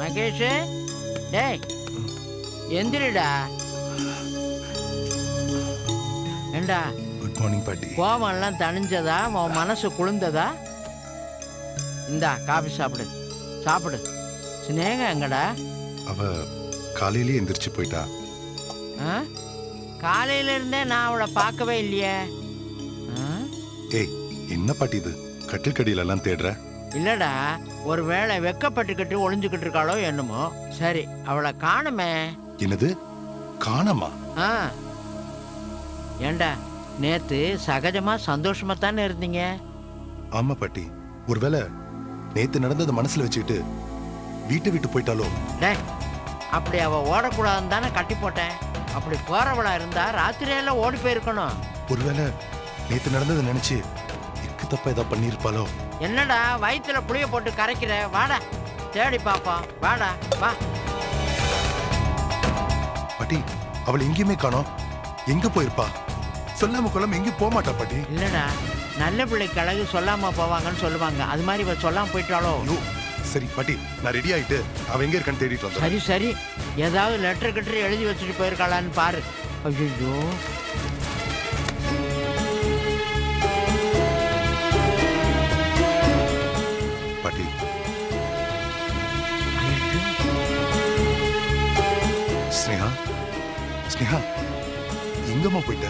மகேஷ், டேய் எந்திரிடா. ஏண்டா good morning பாட்டி. கோவம்லாம் தணிஞ்சதா? உன் மனசு குளிர்ந்ததா? இந்தா காபி சாப்பிடு சாப்பிடு. சினேகா எங்கடா? அவ காலையிலேயே எந்திரிச்சு போயிட்டா. காலையில இருந்தே நான் அவளை பார்க்கவே இல்லையே. ஏய் என்ன பாட்டி இது, கட்டில் கடியில எல்லாம் தேடுற? இல்லடா, ஒருவேளை வெக்கப்பட்டுக்கிட்டு ஒளிஞ்சுக்கிட்டு இருக்காளோ என்னமோ. சரி, அவளை காணுமே. என்னது காணமா? ஏண்டா நேத்து சகஜமா சந்தோஷமா தானே இருந்தீங்க? ஆமா பாட்டி, ஒருவேளை நேத்து நடந்தது மனசுல வச்சுக்கிட்டு வீட்டை விட்டு போயிட்டாலோ? டேய், அப்படி அவ ஓடக்கூடாதுன்னு தானே கட்டி போட்டேன். அப்படி போறவளா இருந்தா ராத்திரியெல்லாம் ஓடி போயிருக்கணும். ஒருவேளை நேத்து நடந்ததை நினைச்சு இக்கு தப்பா ஏதாவது பண்ணிருப்பாளோ? என்னடா வயிற்றுல புளிய போட்டு கரைக்கிற? வாடா தேடி பாப்போம், வாடா வா. பாட்டி அவள் எங்கேயுமே காணோம். எங்க போயிருப்பா? சொல்லாம கொள்ளாம எங்கேயும் போக மாட்டா பாட்டி. இல்லடா, நல்ல பிள்ளைக்கு அழகு சொல்லாம போவாங்கன்னு சொல்லுவாங்க. அது மாதிரி இவ சொல்லாம போயிட்டாலோ? சரி பாட்டி, நான் ரெடி ஆயிட்டு அவ எங்க இருக்கான்னு தேடிட்டு வந்தேன். சரி சரி, ஏதாவது லெட்டர் கிட்டர் எழுதி வச்சுட்டு போயிருக்காளான்னு பாரு. ஐயோ, பாட்டி ஸ்னேகா, ஸ்னேகா எங்கம்மா போயிட்ட?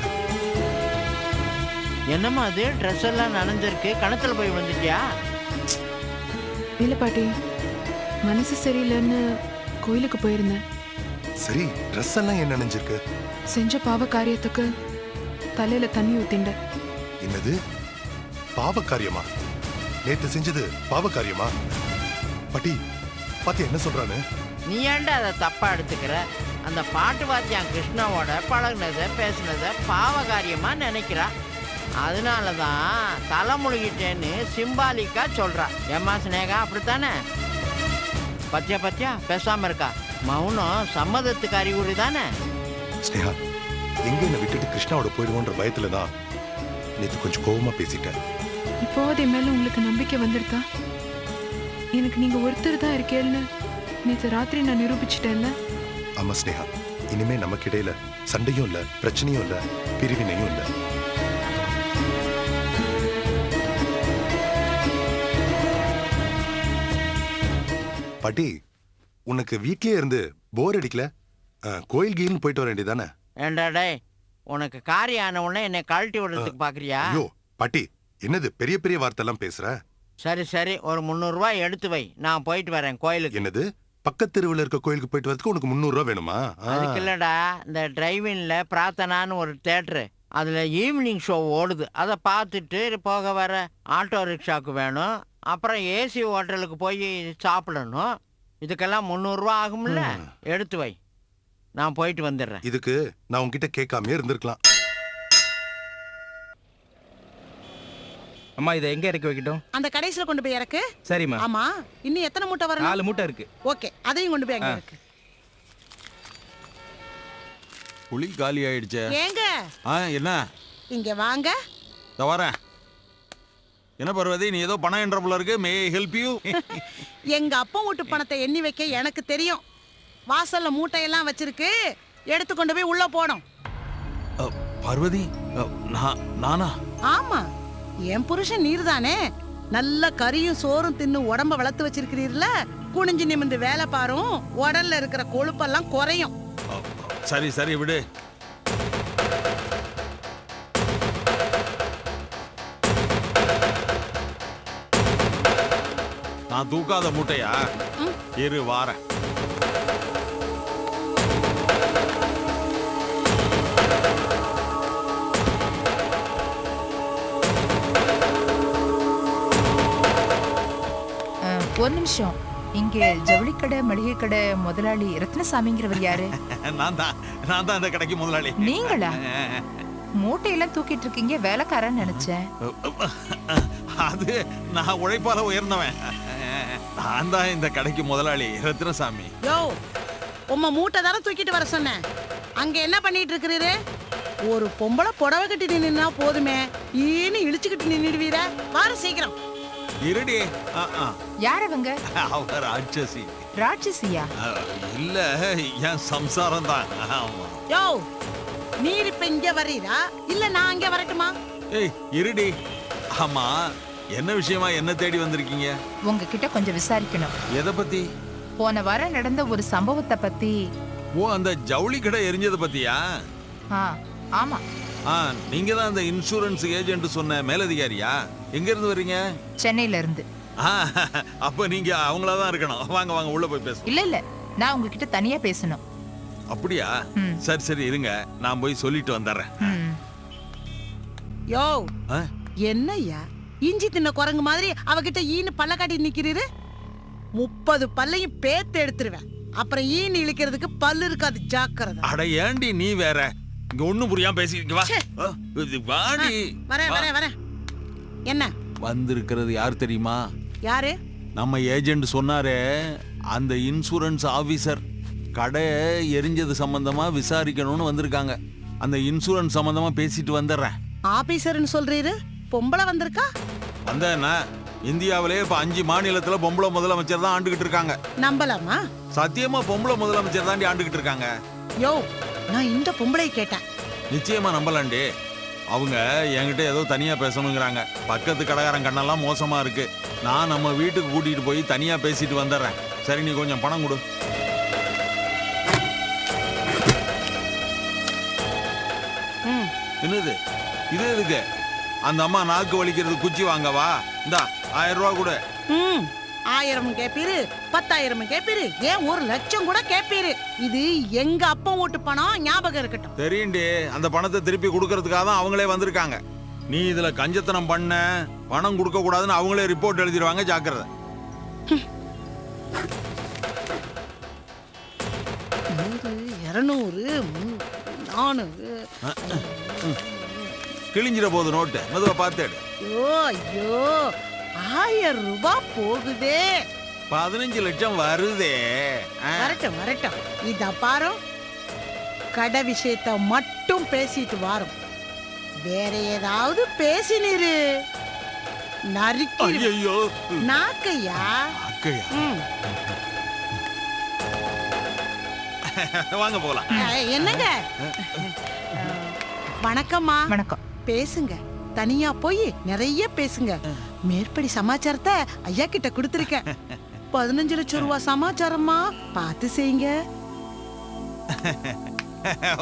என்னம்மா அது? ட்ரெஸ் எல்லாம் நனைஞ்சிருக்கு, கணத்துல போய் வந்துட்டியா? இல்ல பாட்டி, மனசு சரியில்லைன்னு கோயிலுக்கு போயிருந்தேன். சரி, ட்ரெஸ் எல்லாம் என்ன நினைஞ்சிருக்கு? செஞ்ச பாவ காரியத்துக்கு தலையில தண்ணி ஊத்திண்ட. என்னது பாவ காரியமா? நேத்து செஞ்சது பாவ காரியமா? பாட்டி பாத்தி என்ன சொல்றானு? நீ ஏன்டா அதை தப்பா எடுத்துக்கிற? அந்த பாட்டு வாத்தியான் கிருஷ்ணாவோட பழகுனதை பேசுனதை பாவ காரியமா நினைக்கிறா. அதனாலதான் தலைமுழுகிட்டேன்னு சிம்பாலிக்கா சொல்றா. ஏம்மா சினேகா, அப்படித்தானே? பத்தியா பத்தியா பேசாம இருக்கா. மௌனம் சம்மதத்துக்கு அறிகுறி தானே. ஸ்னேகா, எங்க என்ன விட்டுட்டு கிருஷ்ணாவோட போயிடுவோன்ற பயத்துலதான் நேத்து கொஞ்சம் கோவமா பேசிட்டேன். இப்போது என் மேல உங்களுக்கு நம்பிக்கை வந்திருக்கா? எனக்கு நீங்க ஒருத்தர் தான் இருக்கேன்னு நேற்று ராத்திரி நான் நிரூபிச்சிட்டேன்ல. ஆமா ஸ்னேகா, இனிமே நமக்கு இடையில சண்டையும் இல்ல, பிரச்சனையும் இல்ல, பிரிவினையும் இல்ல. பாட்டி, உனக்கு வீட்லயே இருந்து போர் அடிக்கல? கோயில் கீழ்னு போயிட்டு வர வேண்டியதானே? ஏண்டா டேய், உனக்கு காரியம் ஆன உடனே என்னை கழட்டி விடுறதுக்கு பாக்குறியா? ஐயோ பாட்டி, என்னது பெரிய பெரிய வார்த்தை எல்லாம் பேசுற? சரி சரி, ஒரு 300 ரூபாய் எடுத்து வை, நான் போயிட்டு வரேன் கோயிலுக்கு. என்னது பக்கத்து தெருவில் இருக்க கோயிலுக்கு போயிட்டு வரதுக்கு உனக்கு 300 ரூபாய் வேணுமா? அதுக்கு இல்லடா, இந்த டிரைவின்ல பிரார்த்தனான்னு ஒரு தேட்டரு, அதுல ஈவினிங் ஷோ ஓடுது. அதை பார்த்துட்டு போக வர ஆட்டோ ரிக்ஷாவுக்கு வேணும். அப்புறம் ஏசி ஹோட்டலுக்கு போய் சாப்பிடணும். இதுக்கெல்லாம் 300 ரூபா ஆகும்ல. எடுத்து வை, நான் போயிட்டு வந்துடுறேன். இதுக்கு நான் உன்கிட்ட கேட்காமே இருந்திருக்கலாம். அம்மா, இதை எங்க இறக்கி வைக்கட்டும்? அந்த கடைசில கொண்டு போய் இறக்கு. சரிம்மா. ஆமா, இன்னும் எத்தனை மூட்டை வரணும்? 4 மூட்டை இருக்கு. ஓகே, அதையும் கொண்டு போய் அங்க இறக்கு. புளி காலி ஆயிடுச்சே. ஏங்க என்ன? இங்க வாங்க. இதோ வரேன். என்ன பார்வதி, நீ ஏதோ பணம் என்ற போல இருக்கு. May help you? எங்க அப்பா வீட்டு பணத்தை எண்ணி வைக்க எனக்கு தெரியும். வாசல்ல மூட்டையெல்லாம் வச்சிருக்கு, எடுத்து கொண்டு போய் உள்ள போடும். பார்வதி, நானா? ஆமா, என் புருஷன் நீர் தானே. நல்ல கறியும் சோறும் தின்னு உடம்ப வளர்த்து வச்சிருக்கிறீர்ல. குனிஞ்சு நிமிந்து வேலை பாரும், உடல்ல இருக்கிற கொழுப்பெல்லாம் குறையும். சரி சரி விடு. நான் தூக்காத மூட்டையா? இரு வாரேன். ஒரு நிமிஷம், இங்க ஜவுளி கடை மளிகை கடை முதலாளி ரத்னசாமிங்கிறவர் யாரு? நான் தான் இந்த கடைக்கு முதலாளி. நீங்களா? மூட்டையெல்லாம் தூக்கிட்டு இருக்கீங்க, வேலைக்காரன்னு நினைச்சேன். அது நான் உழைப்பால உயர்ந்தவன். நான் தான் இந்த கடைக்கு முதலாளி, ரத்னசாமி. யோ, உம்ம மூட்டை தானே தூக்கிட்டு வர சொன்னேன். அங்க என்ன பண்ணிட்டு இருக்கிறீரு? ஒரு பொம்பளை புடவை கட்டி நின்னா போதுமே, ஈன்னு இழிச்சுக்கிட்டு நின்னுடுவீர. வார சீக்கிரம். இருடி. யார் அவங்க? அவர் ராட்சசி. ராட்சசியா? இல்ல என் சம்சாரம் தான். ஆமா. யோ நீர் இப்ப இங்க வரீரா இல்ல நான் அங்க வரட்டுமா? ஏய் இருடி. ஆமா, என்ன விஷயமா என்ன தேடி வந்திருக்கீங்க? உங்ககிட்ட கொஞ்சம் விசாரிக்கணும். எதை பத்தி? போன வாரம் நடந்த ஒரு சம்பவத்தை பத்தி. ஓ, அந்த ஜவுளி கடை எரிஞ்சதை பத்தியா? ஆமா. நீங்க தான் அந்த இன்சூரன்ஸ் ஏஜென்ட் சொன்ன மேலதிகாரியா? எங்க இருந்து வர்றீங்க? சென்னையில இருந்து. அப்ப நீங்க அவங்களா தான் இருக்கணும். வாங்க வாங்க உள்ள போய் பேச. இல்ல நான் உங்ககிட்ட தனியா பேசணும். அப்படியா? சரி சரி இருங்க, நான் போய் சொல்லிட்டு வந்துடுறேன். யோ என்னய்யா இஞ்சி தின்ன குரங்கு மாதிரி அவகிட்ட ஈன்னு பல்ல காட்டி நிக்கிறீரு? 30 பல்லையும் பேத்து எடுத்துருவேன். அப்புறம் ஈன்னு இழுக்கிறதுக்கு பல்லு இருக்காது, ஜாக்கிரதை. அட ஏண்டி நீ வேற, இங்க ஒண்ணும் புரியாம பேசிட்டு வா. வாடி. வரேன். என்ன வந்திருக்கிறது யார் தெரியுமா? யாரு? நம்ம ஏஜென்ட் சொன்னாரே, அந்த இன்சூரன்ஸ் ஆபீசர் கடை எரிஞ்சது சம்பந்தமா விசாரிக்கணும்னு வந்திருக்காங்க. அந்த இன்சூரன்ஸ் சம்பந்தமா பேசிட்டு வந்துடுறேன். ஆபீசர்னு சொல்றீரு? பொம்பளை வந்திருக்கா? வந்தேன்னா இந்தியாவிலே இப்ப 5 மாநிலத்துல பொம்பளை முதலமைச்சர் தான் ஆண்டுகிட்டு இருக்காங்க. நம்பலாமா? சத்தியமா பொம்பளை முதலமைச்சர் தாண்டி ஆண்டுகிட்டு இருக்காங்க. யோ நான் இந்த பொம்பளை கேட்டேன். நிச்சயமா நம்பலாண்டி. அவங்க என்கிட்ட ஏதோ தனியா பேசணுங்கிறாங்க. பக்கத்து கடைக்காரன் கண்ணெல்லாம் மோசமா இருக்கு. நான் நம்ம வீட்டுக்கு கூட்டிட்டு போய் தனியா பேசிட்டு வந்துடுறேன். சரி, நீ கொஞ்சம் பணம் கொடு. என்னது இது? எதுக்கு? அந்த அம்மா நாக்கு வலிக்கிறது குச்சி வாங்கவா? இந்தா 1000 ரூபா கொடு. 1000 கேப்பீரு, 10,000 கேப்பீரு, ஏன் 1 லட்சம் கூட கேப்பீரு. இது எங்க அப்பா ஓட்டு பணம், ஞாபகம் இருக்கட்டும். தெரியுண்டி, அந்த பணத்தை திருப்பி கொடுக்கறதுக்காக தான் அவங்களே வந்திருக்காங்க. நீ இதுல கஞ்சத்தனம் பண்ண, பணம் கொடுக்க கூடாதுன்னு அவங்களே ரிப்போர்ட் எழுதிடுவாங்க, ஜாக்கிரதை. 200, 400. கிழிஞ்சிட போகுது நோட்டு, மெதுவா பார்த்துடு. ஐயோ 1000 ரூபாய் போகுதே. 15 லட்சம் வருதே. வரட்டும். இத பாரு, கடை விஷயத்த மட்டும் பேசிட்டு வாரும். வேற ஏதாவது பேசினிரு நறுக்கி. ஐயோ நாக்கையா? வாங்க போலாம். என்னங்க? வணக்கம்மா. வணக்கம். பேசுங்க, தனியா போய் நிறைய பேசுங்க. மேற்படி சமாச்சாரத்தை ஐயா கிட்ட கொடுத்துருக்கேன். 15 லட்சம் ரூபாய் சமாச்சாரமா, பார்த்து செய்யுங்க.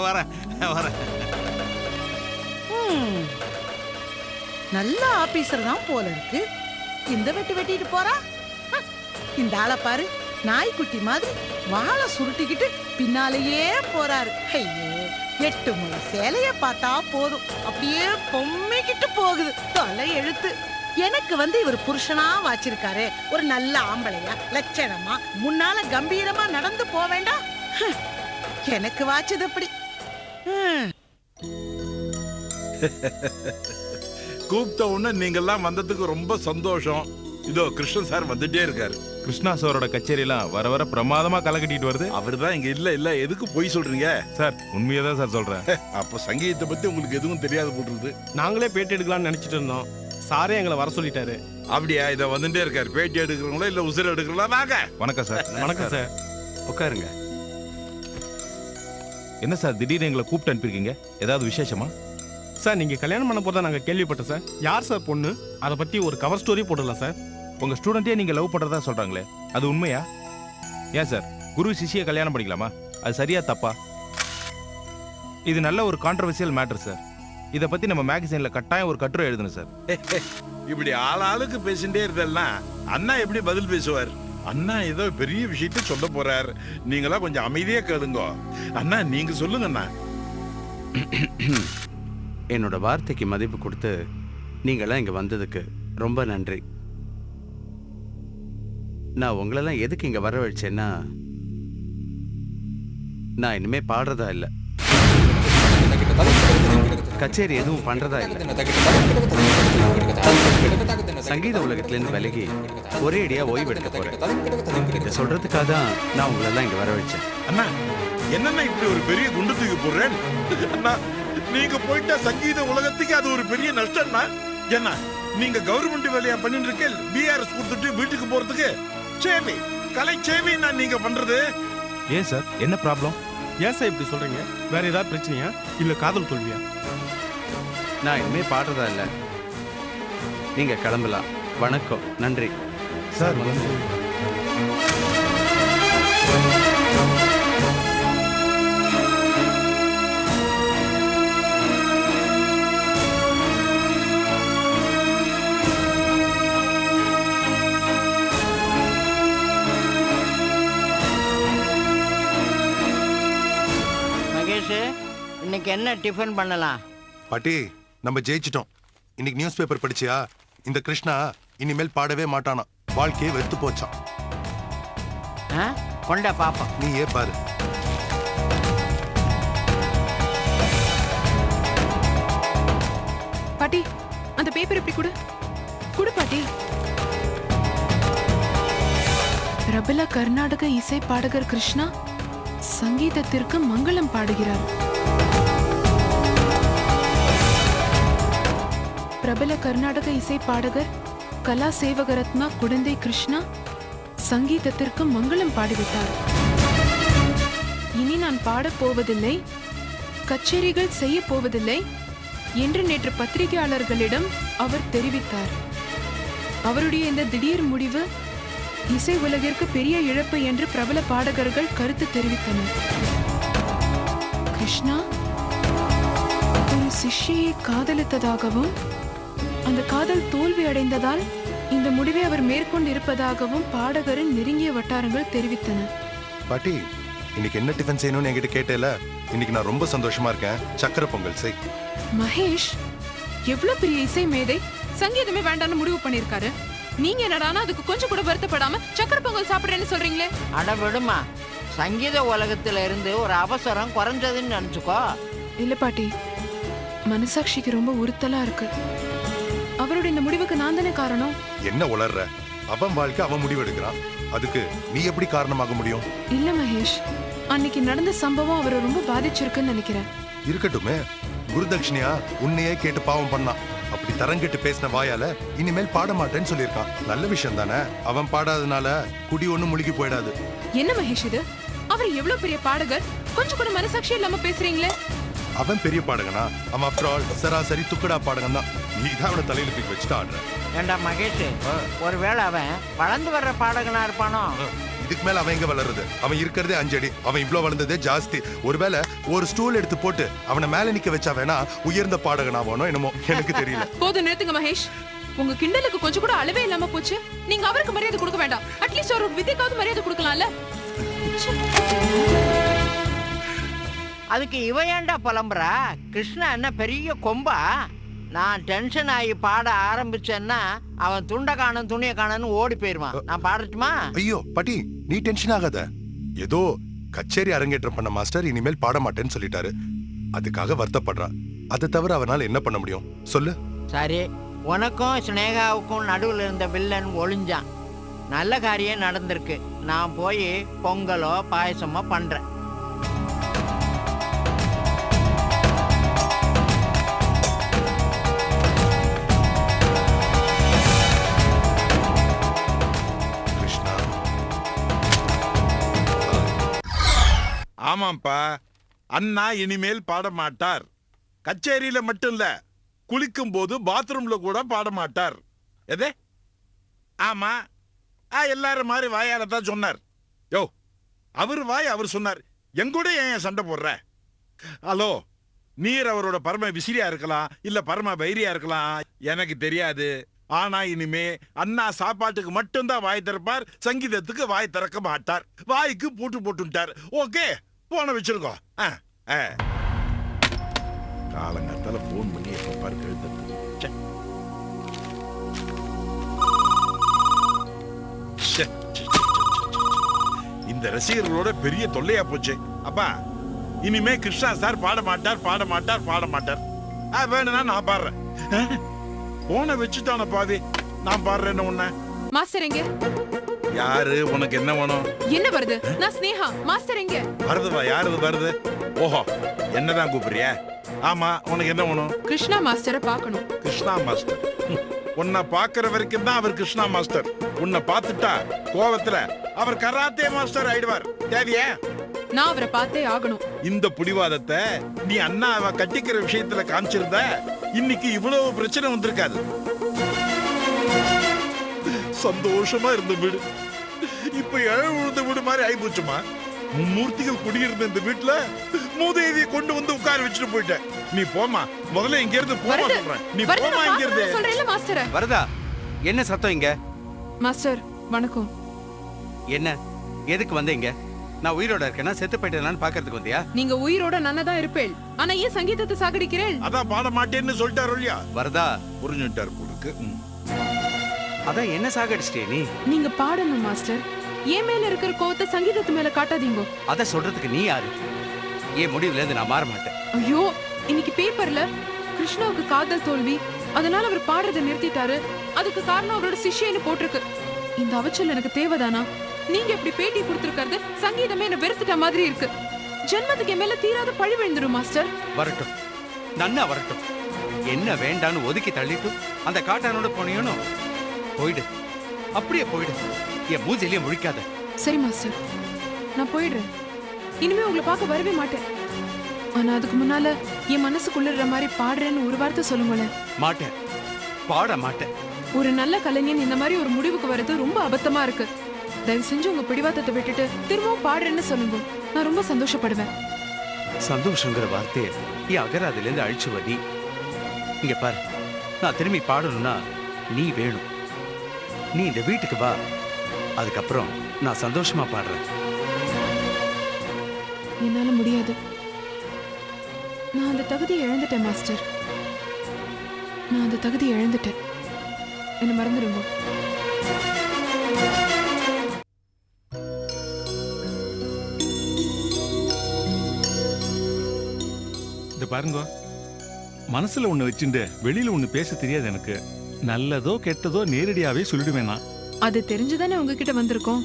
வரேன். நல்ல ஆபீசர் தான் போல இருக்கு. இந்த வெட்டிட்டு போறா. இந்த ஆளை பாரு, நாய்க்குட்டி மாதிரி வாழை சுருட்டிக்கிட்டு பின்னாலேயே போறாரு. ஐயோ 8 முளை சேலைய பார்த்தா போதும், அப்படியே பொம்மைக்கிட்டு போகுது தலை எழுத்து. எனக்கு இவர் புருஷனா வாச்சிருக்காரு. ஒரு நல்ல ஆம்பளையா லட்சணமா முன்னால கம்பீரமா நடந்து போக வேண்டாம். எனக்கு வாச்சது அப்படி. கூப்பிட்ட உடனே நீங்கெல்லாம் வந்ததுக்கு ரொம்ப சந்தோஷம். இதோ கிருஷ்ணன் சார் வந்துட்டே இருக்காரு. கிருஷ்ணா சாரோட கச்சேரியெல்லாம் வர வர பிரமாதமா களை கட்டிட்டு வருது. அவர்தான் இங்க இல்ல. எதுக்கு போய் சொல்றீங்க சார்? உண்மையை தான் சார் சொல்றேன். அப்ப சங்கீதத்தை பத்தி உங்களுக்கு எதுவும் தெரியாது போட்டுருது. நாங்களே பேட்டி எடுக்கலாம்னு நினைச்சிட்டு இருந்தோம். சாரே எங்களை வர சொல்லிட்டாரு. அப்படியா? இத வந்துட்டே இருக்காரு. பேட்டி எடுக்கிறவங்களா இல்ல உசுர எடுக்கிறா? வாங்க. வணக்கம் சார். வணக்கம் சார். உட்காருங்க. என்ன சார் திடீர்னு எங்களை கூப்பிட்டு அனுப்பியிருக்கீங்க? ஏதாவது விசேஷமா? சார் நீங்க கல்யாணம் பண்ண போதா நாங்க கேள்விப்பட்டோம் சார். யார் சார் பொண்ணு? அதை பத்தி ஒரு கவர் ஸ்டோரி போடலாம் சார். உங்க ஸ்டூடெண்டே நீங்க லவ் பண்றதா சொல்றாங்களே, அது உண்மையா? ஏன் சார், குரு சிஷ்ய கல்யாணம் பண்ணிக்கலாமா? அது சரியா தப்பா? இது நல்ல ஒரு கான்ட்ரவர்சியல் மேட்டர் சார். இத பத்தி நம்ம மேகசின்ல கட்டாயம் ஒரு கட்டுரை எழுதணும் சார். இப்படி ஆளாளுக்கு பேசிட்டே இருந்தெல்லாம் அண்ணா எப்படி பதில் பேசுவார்? அண்ணா ஏதோ பெரிய விஷயத்த சொல்ல போறார். நீங்களா கொஞ்சம் அமைதியா கேளுங்க. அண்ணா நீங்க சொல்லுங்க அண்ணா. என்னோட வார்த்தைக்கு மதிப்பு கொடுத்து நீங்களாம் இங்க வந்ததுக்கு ரொம்ப நன்றி. நான் உங்களெல்லாம் எதுக்கு இங்க வர வச்சேன்னா, நான் இனிமே பாடுறதா இல்ல, கச்சேரி எதுவும் பண்றதா இல்ல, சங்கீத உலகத்துல இருந்து விலகி ஒரே அடியா ஓய்வு எடுக்க போறேன். இதை சொல்றதுக்காக தான் நான் உங்களெல்லாம் இங்க வர வச்சேன். அண்ணா என்னன்னா இப்படி ஒரு பெரிய குண்டு தூக்கி போடுறேன்? அண்ணா நீங்க போயிட்டா சங்கீத உலகத்துக்கு அது ஒரு பெரிய நஷ்டம்னா. என்ன நீங்க கவர்மெண்ட் வேலையா பண்ணிட்டு இருக்க? பிஆர்எஸ் கொடுத்துட்டு வீட்டுக்கு போறதுக்கு சரி கலைச்சேவி நான் நீங்க பண்றது. ஏன் சார் என்ன ப்ராப்ளம்? ஏன் சார் இப்படி சொல்றீங்க? வேற ஏதாவது பிரச்சனையா இல்ல காதல் தோல்வியா? நான் இனிமே பாடுறதா இல்ல. நீங்க கிளம்பலாம். வணக்கம், நன்றி சார் வந்து மகேஷ், இன்னைக்கு என்ன டிஃபன் பண்ணலாம்? பாட்டி நம்ம ஜெயிச்சிட்டோம். இன்னைக்கு நியூஸ் பேப்பர் படிச்சியா? இந்த கிருஷ்ணா இனிமேல் பாடவே மாட்டானா. வாழ்க்கையே வெறுத்து போச்சான். ஆ? கொண்டா பாப்போம். நீ ஏன் பாரு. பாட்டி அந்த பேப்பர் இப்படி கொடு. கொடு பாட்டி. பிரபல கர்நாடக இசை பாடகர் கிருஷ்ணா சங்கீதத்திற்கு மங்களம் பாடுகிறார். பிரபல கர்நாடக இசை பாடகர் கலா சேவகரத்னா குடந்தை கிருஷ்ணா சங்கீதத்திற்கு மங்களம் பாடிவிட்டார். இனி நான் பாடப் போவதில்லை, கச்சேரிகள் செய்ய போவதில்லை என்று நேற்று பத்திரிகையாளர்களிடம் அவர் தெரிவித்தார். அவருடைய இந்த திடீர் முடிவு இசை உலகிற்கு பெரிய இழப்பு என்று பிரபல பாடகர்கள் கருத்து தெரிவித்தனர். கிருஷ்ணா ஒரு சிஷ்யை காதலித்ததாகவும் அந்த காதல் தோல்வி அடைந்ததால் இந்த முடிவை அவர் மேற்கொண்டு இருப்பதாகவும் பாடகரின் நெருங்கிய வட்டாரங்கள் தெரிவித்தன. பாட்டி இன்னைக்கு என்ன டிஃபன் செய்யணும்னு என்கிட்ட கேட்டேல. இன்னைக்கு நான் ரொம்ப சந்தோஷமா இருக்கேன். சக்கரை பொங்கல் செய். மகேஷ் எவ்வளவு பெரிய இசை மேதை சங்கீதமே வேண்டாம்னு முடிவு பண்ணிருக்காரு. நீங்க என்னடானா அதுக்கு கொஞ்சம் கூட வருத்தப்படாம சக்கரை பொங்கல் சாப்பிடுறேன்னு சொல்றீங்களே. அட விடுமா, சங்கீத உலகத்துல இருந்து ஒரு அவசரம் குறைஞ்சதுன்னு நினைச்சுக்கோ. இல்ல பாட்டி, மனசாட்சிக்கு ரொம்ப உறுத்தலா இருக்கு. அவருடைய இந்த முடிவுக்கு நான் தானே காரணம். என்ன உளர்ற? அவன் வாழ்க்கை அவன் முடிவு எடுக்கிறான். அதுக்கு நீ எப்படி காரணமாக முடியும்? இல்ல மகேஷ், அன்னைக்கு நடந்த சம்பவம் அவரை ரொம்ப பாதிச்சிருக்குன்னு நினைக்கிறேன். இருக்கட்டுமே, குருதட்சிணியா உன்னையே கேட்டு பாவம் பண்ணான். அப்படி தரங்கெட்டு பேசின வாயால இனிமேல் பாட மாட்டேன்னு சொல்லியிருக்கான். நல்ல விஷயம் தானே. அவன் பாடாதனால குடி ஒண்ணும் முழுகி போயிடாது. என்ன மகேஷ் இது? அவர் எவ்வளவு பெரிய பாடகர், கொஞ்சம் கூட மனசாட்சி இல்லாம பேசுறீங்களே. அவன் பெரிய பாடகனா? அவன் ஆஃப்டர் ஆல் சராசரி துக்கடா பாடகன் தான். நீ தான் அவனை தலையில தூக்கி வச்சுட்டு ஆடுற. ஏண்டா மகேஷ், ஒருவேளை அவன் வளர்ந்து வர்ற பாடகனா இருப்பானோ? இதுக்கு மேல அவன் எங்க வளருது? அவன் இருக்கிறதே 5 அடி. அவன் இவ்ளோ வளர்ந்ததே ஜாஸ்தி. ஒருவேளை ஒரு ஸ்டூல் எடுத்து போட்டு அவனை மேல நிக்க வச்சா வேணா உயர்ந்த பாடகனாவானோ என்னமோ, எனக்கு தெரியல. போதும் நிறுத்துங்க மகேஷ். உங்க கிண்டலுக்கு கொஞ்சம் கூட அளவே இல்லாம போச்சு. நீங்க அவருக்கு மரியாதை கொடுக்க வேண்டாம். அட்லீஸ்ட் ஒரு விதிக்காவது மரியாதை கொடுக்கலாம்ல. அதுக்கு இவ ஏண்டா புலம்புறா? கிருஷ்ணா என்ன பெரிய கொம்பா? நான் டென்ஷன் ஆகி பாட ஆரம்பிச்சேன்னா அவன் துண்டை காணும் துணியை காணும்னு ஓடி போயிருவான். நான் பாடட்டுமா? ஐயோ பாட்டி, நீ டென்ஷன் ஆகாத. ஏதோ கச்சேரி அரங்கேற்றம் பண்ண மாஸ்டர் இனிமேல் பாட மாட்டேன்னு சொல்லிட்டாரு. அதுக்காக வருத்தப்படுறான். அதை தவிர அவனால என்ன பண்ண முடியும் சொல்லு? சரி, உனக்கும் ஸ்னேகாவுக்கும் நடுவில் இருந்த வில்லன் ஒளிஞ்சான். நல்ல காரியம் நடந்திருக்கு. நான் போய் பொங்கலோ பாயசமோ பண்றேன். ஆமாப்பா, அண்ணா இனிமேல் பாட மாட்டார். கச்சேரியில மட்டும் இல்ல, குளிக்கும் போது பாத்ரூம்ல கூட பாட மாட்டார். எதே? ஆமா, எல்லாரும் மாதிரி வாயால தான் சொன்னார். யோ, அவர் வாய் அவர் சொன்னார். எங்கூட ஏன் சண்டை போடுற? ஹலோ, நீர் அவரோட பரம விசிறியா இருக்கலாம், இல்ல பரம வைரியா இருக்கலாம், எனக்கு தெரியாது. ஆனா இனிமே அண்ணா சாப்பாட்டுக்கு மட்டும்தான் வாய் திறப்பார், சங்கீதத்துக்கு வாய் திறக்க மாட்டார். வாய்க்கு பூட்டு போட்டுட்டார். ஓகே, போன வச்சிருக்கோம். காலங்கத்தால போன் பண்ணி எப்ப பாரு கழுத்து. இந்த ரசிகர்களோட பெரிய தொல்லையா போச்சு. அப்பா, இனிமே கிருஷ்ணா சார் பாட மாட்டார், பாட மாட்டார், பாட மாட்டார். வேணும்னா நான் பாடுறேன். போன வச்சுட்டான பாவி, நான் பாடுறேன்னு உன்ன. மாஸ்டர் எங்க? யாரு? உனக்கு என்ன வேணும்? என்ன வருது? நான் ஸ்னேகா. மாஸ்டர் எங்க? வருதுவா? யாரு வருது? ஓஹோ, என்னதான் கூப்பிடுறியா? ஆமா, உனக்கு என்ன வேணும்? கிருஷ்ணா மாஸ்டரை பார்க்கணும். கிருஷ்ணா மாஸ்டர்? உன்னை பாக்குற வரைக்கும் தான் அவர் கிருஷ்ணா மாஸ்டர். உன்னை பார்த்துட்டா கோவத்துல அவர் கராத்தே மாஸ்டர் ஆயிடுவார். தேவையா? நான் அவரை பார்த்தே ஆகணும். இந்த புடிவாதத்தை நீ அண்ணாவை கட்டிக்கிற விஷயத்துல காமிச்சிருந்த இன்னைக்கு இவ்வளவு பிரச்சனை வந்திருக்காது. சந்தோஷமா இருந்த வீடு இப்ப இழ விழுந்த வீடு மாதிரி ஆயிப்போச்சுமா. மும்மூர்த்திகள் குடியிருந்த இந்த வீட்டுல மூதேவியை கொண்டு வந்து உட்கார வச்சுட்டு போயிட்டேன். நீ போமா, முதல்ல இங்க இருந்து போமா சொல்றேன். நீ போமா இங்க இருந்து. சொல்றேன்ல மாஸ்டர். வரதா, என்ன சத்தம் இங்க? மாஸ்டர் வணக்கம். என்ன, எதுக்கு வந்தீங்க? நான் உயிரோட இருக்கேனா செத்து போயிட்டேனான்னு பாக்குறதுக்கு வந்தியா? நீங்க உயிரோட நன்னதான் இருப்பேள், ஆனா ஏன் சங்கீதத்தை சாகடிக்கிறேள்? அதான் பாட மாட்டேன்னு சொல்லிட்டாரு இல்லையா? வரதா, புரிஞ்சுட்டாரு போலுக்கு. அதான் என்ன சாகடிச்சிட்டே நீ? நீங்க பாடணும் மாஸ்டர். ஏன் மேல இருக்கிற கோவத்தை சங்கீதத்து மேல காட்டாதீங்க. அத சொல்றதுக்கு நீ யாரு? ஏன் முடிவுல இருந்து நான் மாற மாட்டேன். ஐயோ, இன்னைக்கு பேப்பர்ல கிருஷ்ணாவுக்கு காதல் தோல்வி, அதனால அவர் பாடுறதை நிறுத்திட்டாரு, அதுக்கு காரணம் அவரோட சிஷ்யன்னு போட்டிருக்கு. இந்த அவச்சல் எனக்கு தேவைதானா? நீங்க இப்படி பேட்டி கொடுத்திருக்கிறது சங்கீதமே என்ன வெறுத்துட்ட மாதிரி இருக்கு. ஜென்மத்துக்கு என் மேல தீராத பழி விழுந்துரும் மாஸ்டர். வரட்டும், நன்னா வரட்டும். என்ன வேண்டான்னு ஒதுக்கி தள்ளிட்டு அந்த காட்டானோட போனியோனோ போயிடு, அப்படியே போயிடு. என் மூஞ்சிலேயே முழிக்காத. சரி மாஸ்டர், நான் போயிடுறேன். இனிமே உங்களை பார்க்க வரவே மாட்டேன். ஆனா அதுக்கு முன்னால என் மனசுக்குள்ள மாதிரி பாடுறேன்னு ஒரு வார்த்தை சொல்லுங்களேன். மாட்டேன், பாட மாட்டேன். ஒரு நல்ல கலைஞன் இந்த மாதிரி ஒரு முடிவுக்கு வர்றது ரொம்ப அபத்தமா இருக்கு. தயவு செஞ்சு உங்க பிடிவாதத்தை விட்டுட்டு திரும்பவும் பாடுறேன்னு சொல்லுங்க, நான் ரொம்ப சந்தோஷப்படுவேன். சந்தோஷங்கிற வார்த்தையை என் அகராதில இருந்து அழிச்சு வடி. இங்க பாரு, நான் திரும்பி பாடணும்னா நீ வேணும். நீ இந்த வீட்டுக்கு வா, அதுக்கப்புறம் நான் சந்தோஷமா பாடுறேன். என்னால முடியாது. நான் அந்த தகுதியை இழந்துட்டேன் மாஸ்டர். நான் அந்த தகுதியை இழந்துட்டேன். என்ன மறந்துடுங்க. இந்த பாருங்க, மனசுல ஒண்ணு வச்சுட்டு வெளியில ஒண்ணு பேச தெரியாது எனக்கு. நல்லதோ கெட்டதோ நேரடியாவே சொல்லிடுவேனா. அது தெரிஞ்சுதானே உங்ககிட்ட வந்திருக்கோம்.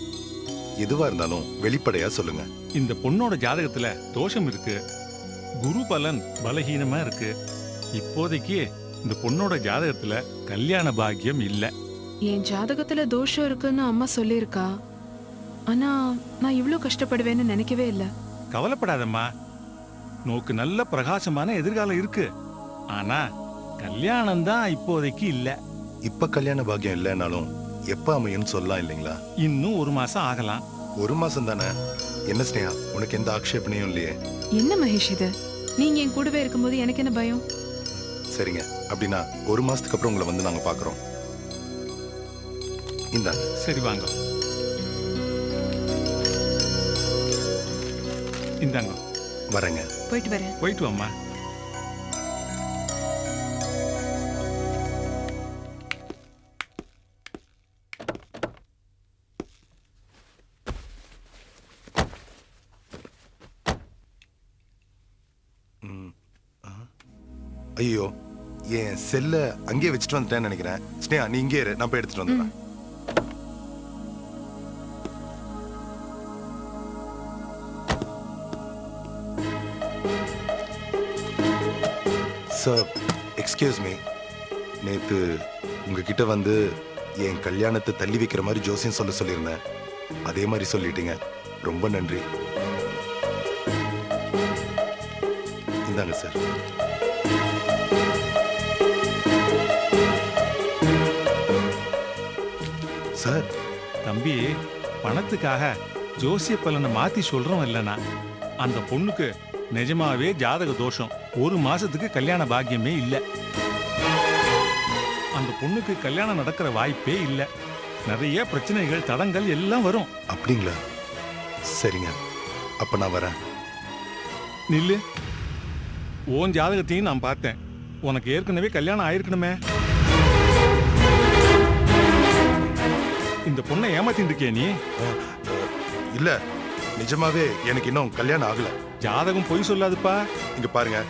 எதுவா இருந்தாலும் வெளிப்படையா சொல்லுங்க. இந்த பொண்ணோட ஜாதகத்துல தோஷம் இருக்கு, குரு பலன் பலகீனமா இருக்கு. இப்போதைக்கு இந்த பொண்ணோட ஜாதகத்துல கல்யாண பாக்கியம் இல்ல. என் ஜாதகத்துல தோஷம் இருக்குன்னு அம்மா சொல்லியிருக்கா. ஆனா நான் இவ்ளோ கஷ்டப்படுவேன்னு நினைக்கவே இல்லை. கவலைப்படாதம்மா, நோக்கு நல்ல பிரகாசமான எதிர்காலம் இருக்கு. ஆனா கல்யாணம் தான் இப்போதைக்கு இல்ல. இப்ப கல்யாண பாக்கியம் இல்லைனாலும் எப்ப அமையும்னு சொல்லலாம் இல்லைங்களா? இன்னும் 1 மாசம் ஆகலாம். 1 மாசம் தானே. என்ன ஸ்னேகா, உனக்கு எந்த ஆக்ஷேபனையும் இல்லையே? என்ன மகேஷ் இது? நீங்க என் கூடவே இருக்கும்போது எனக்கு என்ன பயம்? சரிங்க, அப்படின்னா 1 மாசத்துக்கு அப்புறம் உங்களை வந்து நாங்க பாக்குறோம். இந்தாங்க. சரி வாங்க, இந்தாங்க. வரேங்க. போயிட்டு வரேன். போயிட்டு வாம்மா. ஐயோ, என் செல்ல அங்கேயே வச்சுட்டு வந்துட்டேன்னு நினைக்கிறேன். ஸ்னேகா, நீ இங்கே இரு, நான் போய் எடுத்துட்டு வந்துடுறேன். Sir, excuse me. நேத்து உங்ககிட்ட வந்து என் கல்யாணத்தை தள்ளி வைக்கிற மாதிரி ஜோசியம் சொல்ல சொல்லியிருந்தேன். அதே மாதிரி சொல்லிட்டீங்க. ரொம்ப நன்றி. இந்தாங்க சார். சார், தம்பி, பணத்துக்காக ஜோசிய பலனை மாத்தி சொல்றோம் இல்லனா. அந்த பொண்ணுக்கு நிஜமாவே ஜாதக தோஷம். 1 மாசத்துக்கு கல்யாண பாக்கியமே இல்ல. அந்த பொண்ணுக்கு கல்யாணம் நடக்கிற வாய்ப்பே இல்ல. நிறைய பிரச்சனைகள், தடங்கள் எல்லாம் வரும். அப்படிங்களா? சரிங்க, அப்ப நான் வரேன். நில்லு. உன் ஜாதகத்தையும் நான் பார்த்தேன். உனக்கு ஏற்கனவே கல்யாணம் ஆயிருக்கணுமே. இந்த பொண்ணை ஏமாத்திட்டு இருக்கிய நீ? இல்ல, நிஜமாவே எனக்கு இன்னும் கல்யாணம் ஆகல. ஜாதகம் பொய் சொல்லாதுப்பா. இங்க பாருங்க,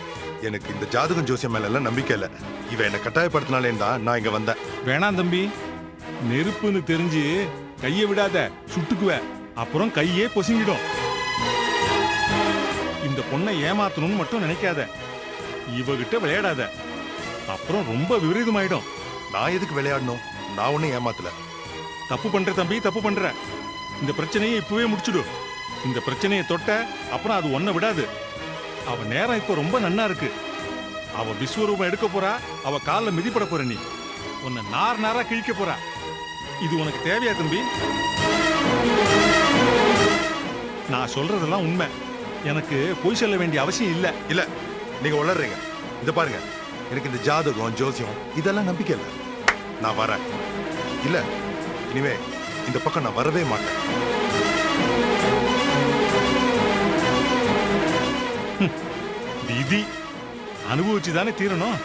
எனக்கு இந்த ஜாதகம் ஜோசியம் மேல எல்லாம் நம்பிக்கை இல்ல. இவ என்ன கட்டாயப்படுத்தினாலே தான் நான் இங்க வந்தேன். வேணாம் தம்பி, நெருப்புன்னு தெரிஞ்சு கையை விடாத, சுட்டுக்குவ. அப்புறம் கையே பொசுங்கிடும். இந்த பொண்ணை ஏமாத்தணும்னு மட்டும் நினைக்காத. இவகிட்ட விளையாடாத, அப்புறம் ரொம்ப விபரீதமாயிடும். நான் எதுக்கு விளையாடணும்? நான் ஒன்னும் ஏமாத்தல. தப்பு பண்ற தம்பி, தப்பு பண்ற. இந்த பிரச்சனையை இப்பவே முடிச்சுடு. இந்த பிரச்சனையை தொட்ட அப்புறம் அது ஒன்ன விடாது. அவ நேரம் இப்ப ரொம்ப நன்னா இருக்கு. அவ விஸ்வரூபம் எடுக்க போறா, அவ கால்ல மிதிப்பட போற. நீ உன்னை நார் நாரா கிழிக்க போறா. இது உனக்கு தேவையா தம்பி? நான் சொல்றதெல்லாம் உண்மை. எனக்கு பொய் சொல்ல வேண்டிய அவசியம் இல்ல. இல்ல, நீங்க உளறீங்க. இத பாருங்க, எனக்கு இந்த ஜாதகம் ஜோசியம் இதெல்லாம் நம்பிக்கை இல்லை. நான் வரேன். இல்ல, இனிமே இந்த பக்கம் நான் வரவே மாட்டேன். விதி அனுபவிச்சுதானே தீரணும்.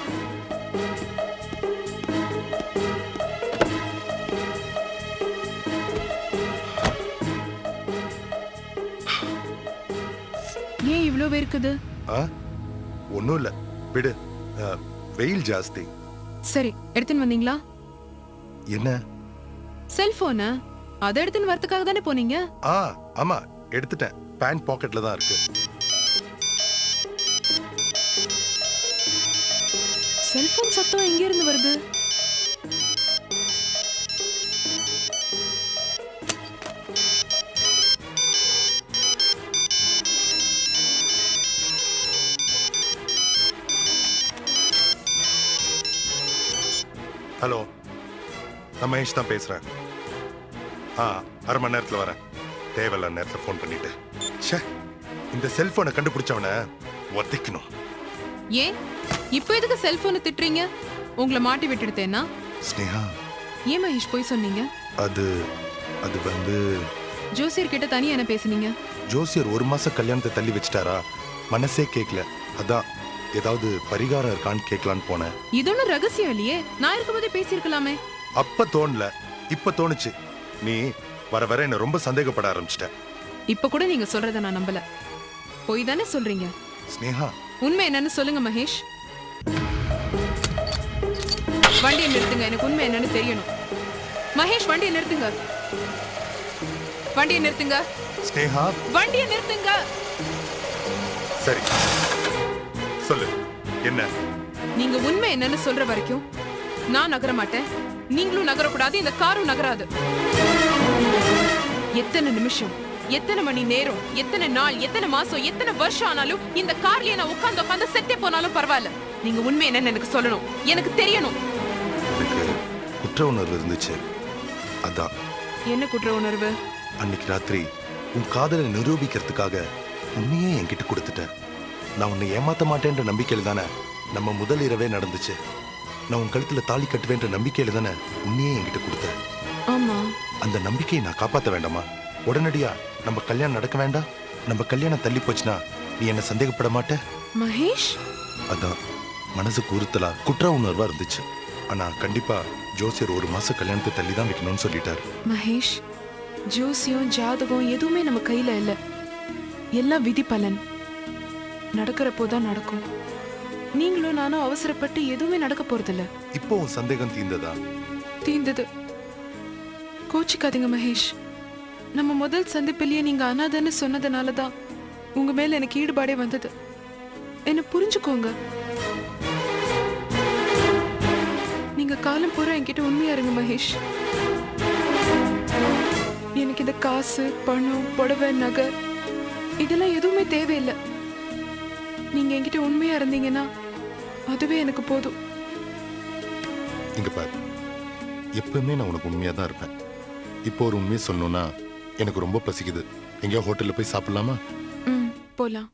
ஏன் இவ்ளோ இருக்குது? ஒன்னும் இல்ல, விடு. வெயில் ஜாஸ்தி. சரி, எடுத்துன்னு வந்தீங்களா? என்ன? செல்போனு. அதை எடுத்துன்னு வரதுக்காக தானே போனீங்க? ஆமா, எடுத்துட்டேன். பேண்ட் பாக்கெட்ல தான் இருக்கு. செல்போன் சத்தம் எங்க இருந்து வருது? ஹலோ, நான் மகேஷ் தான் பேசுறேன். அரை மணி நேரத்துல வரேன். தேவையில்ல நேரத்துல போன் பண்ணிட்டு. ச்சே, இந்த செல்போனை கண்டுபிடிச்சவன ஒத்திக்கணும். ஏன் இப்போ எதுக்கு செல்போனை திட்டுறீங்க? உங்களை மாட்டி விட்டுடுத்தேன்னா? ஸ்னேகா, ஏன் மகேஷ் போய் சொன்னீங்க? அது வந்து ஜோசியர் கிட்ட தனியா என்ன பேசுனீங்க? ஜோசியர் 1 மாசம் கல்யாணத்தை தள்ளி வச்சிட்டாரா, மனசே கேட்கல. அதான் ஏதாவது பரிகாரம் இருக்கான்னு கேட்கலான்னு போனேன். இது ஒன்றும் ரகசியம் இல்லையே, நான் இருக்கும்போதே பேசியிருக்கலாமே. அப்ப தோணல, இப்ப தோணுச்சு. நீ வர வர என்ன ரொம்ப சந்தேகப்பட ஆரம்பிச்சிட்ட. இப்ப கூட நீங்க சொல்றத நான் நம்பல. போய் தானே சொல்றீங்க. ஸ்னேகா, உண்மை என்னன்னு சொல்லுங்க மகேஷ். வண்டியை நிறுத்துங்க, எனக்கு உண்மை என்னன்னு தெரியணும். மகேஷ், வண்டியை நிறுத்துங்க. வண்டியை நிறுத்துங்க. ஸ்னேகா, வண்டியை நிறுத்துங்க. சரி, சொல்லு என்ன? நீங்க உண்மை என்னன்னு சொல்ற வரைக்கும் நான் நகர மாட்டேன். நீங்களும் நகரக்கூடாது, இந்த காரும் நகராது. எத்தனை நிமிஷம், எத்தனை மணி நேரம், எத்தனை நாள், எத்தனை மாசம், எத்தனை வருஷம் ஆனாலும் இந்த கார்லயே நான் உட்கார்ந்து செத்தே போனாலும் பரவாயில்ல. நீங்க உண்மை என்னன்னு எனக்கு சொல்லணும், எனக்கு தெரியணும். எனக்கு குற்ற உணர்வு இருந்துச்சு. அதான். என்ன குற்ற உணர்வு? அன்னைக்கு ராத்திரி உன் காதலை நிரூபிக்கிறதுக்காக உன்னையே என்கிட்ட கொடுத்துட்டேன். நான் உன்னை ஏமாத்த மாட்டேன்ற நம்பிக்கையில தானே நம்ம முதல் இரவே நடந்துச்சு. நான் உன் கழுத்துல தாலி கட்டுவேன்ற நம்பிக்கையில தானே உன்னையே என்கிட்ட கொடுத்தேன். ஆமா. அந்த நம்பிக்கையை நான் காப்பாற்ற வேண்டாமா? உடனடியா நம்ம கல்யாணம் நடக்க வேண்டாம்? நம்ம கல்யாணம் தள்ளி போச்சுன்னா நீ என்ன சந்தேகப்பட மாட்ட? மகேஷ், அதான் மனசு கூறுத்தலா குற்ற உணர்வா இருந்துச்சு. ஆனா கண்டிப்பா ஜோசியர் 1 மாசம் கல்யாணத்தை தள்ளி தான் வைக்கணும்னு சொல்லிட்டாரு. மகேஷ், ஜோசியம் ஜாதகம் எதுவுமே நம்ம கையில இல்ல. எல்லாம் விதி பலன். நடக்கிறப்போதான் நடக்கும். நீங்களும் நானும் அவசரப்பட்டு எதுவுமே நடக்க போறதில்ல. இப்போ உன் சந்தேகம் தீர்ந்ததா? தீர்ந்தது. கோச்சிக்காதீங்க மகேஷ். நம்ம முதல் சந்திப்பிலேயே நீங்க அனாதன்னு சொன்னதுனாலதான் உங்க மேல எனக்கு ஈடுபாடே வந்தது. என்ன புரிஞ்சுக்கோங்க. நீங்க காலம் பூரா என்கிட்ட உண்மையா இருங்க மகேஷ். எனக்கு இந்த காசு, பணம், புடவை, நகை இதெல்லாம் எதுவுமே தேவையில்லை. நீங்க என்கிட்ட உண்மையா இருந்தீங்கன்னா அதுவே எனக்கு போதும். இங்க பாரு, எப்பவுமே நான் உனக்கு உண்மையா தான் இருப்பேன். இப்போ ஒரு உண்மையை சொல்லணும்னா எனக்கு ரொம்ப பசிக்குது. எங்கேயோ ஹோட்டல்ல போய் சாப்பிடலாமா? போலாம்.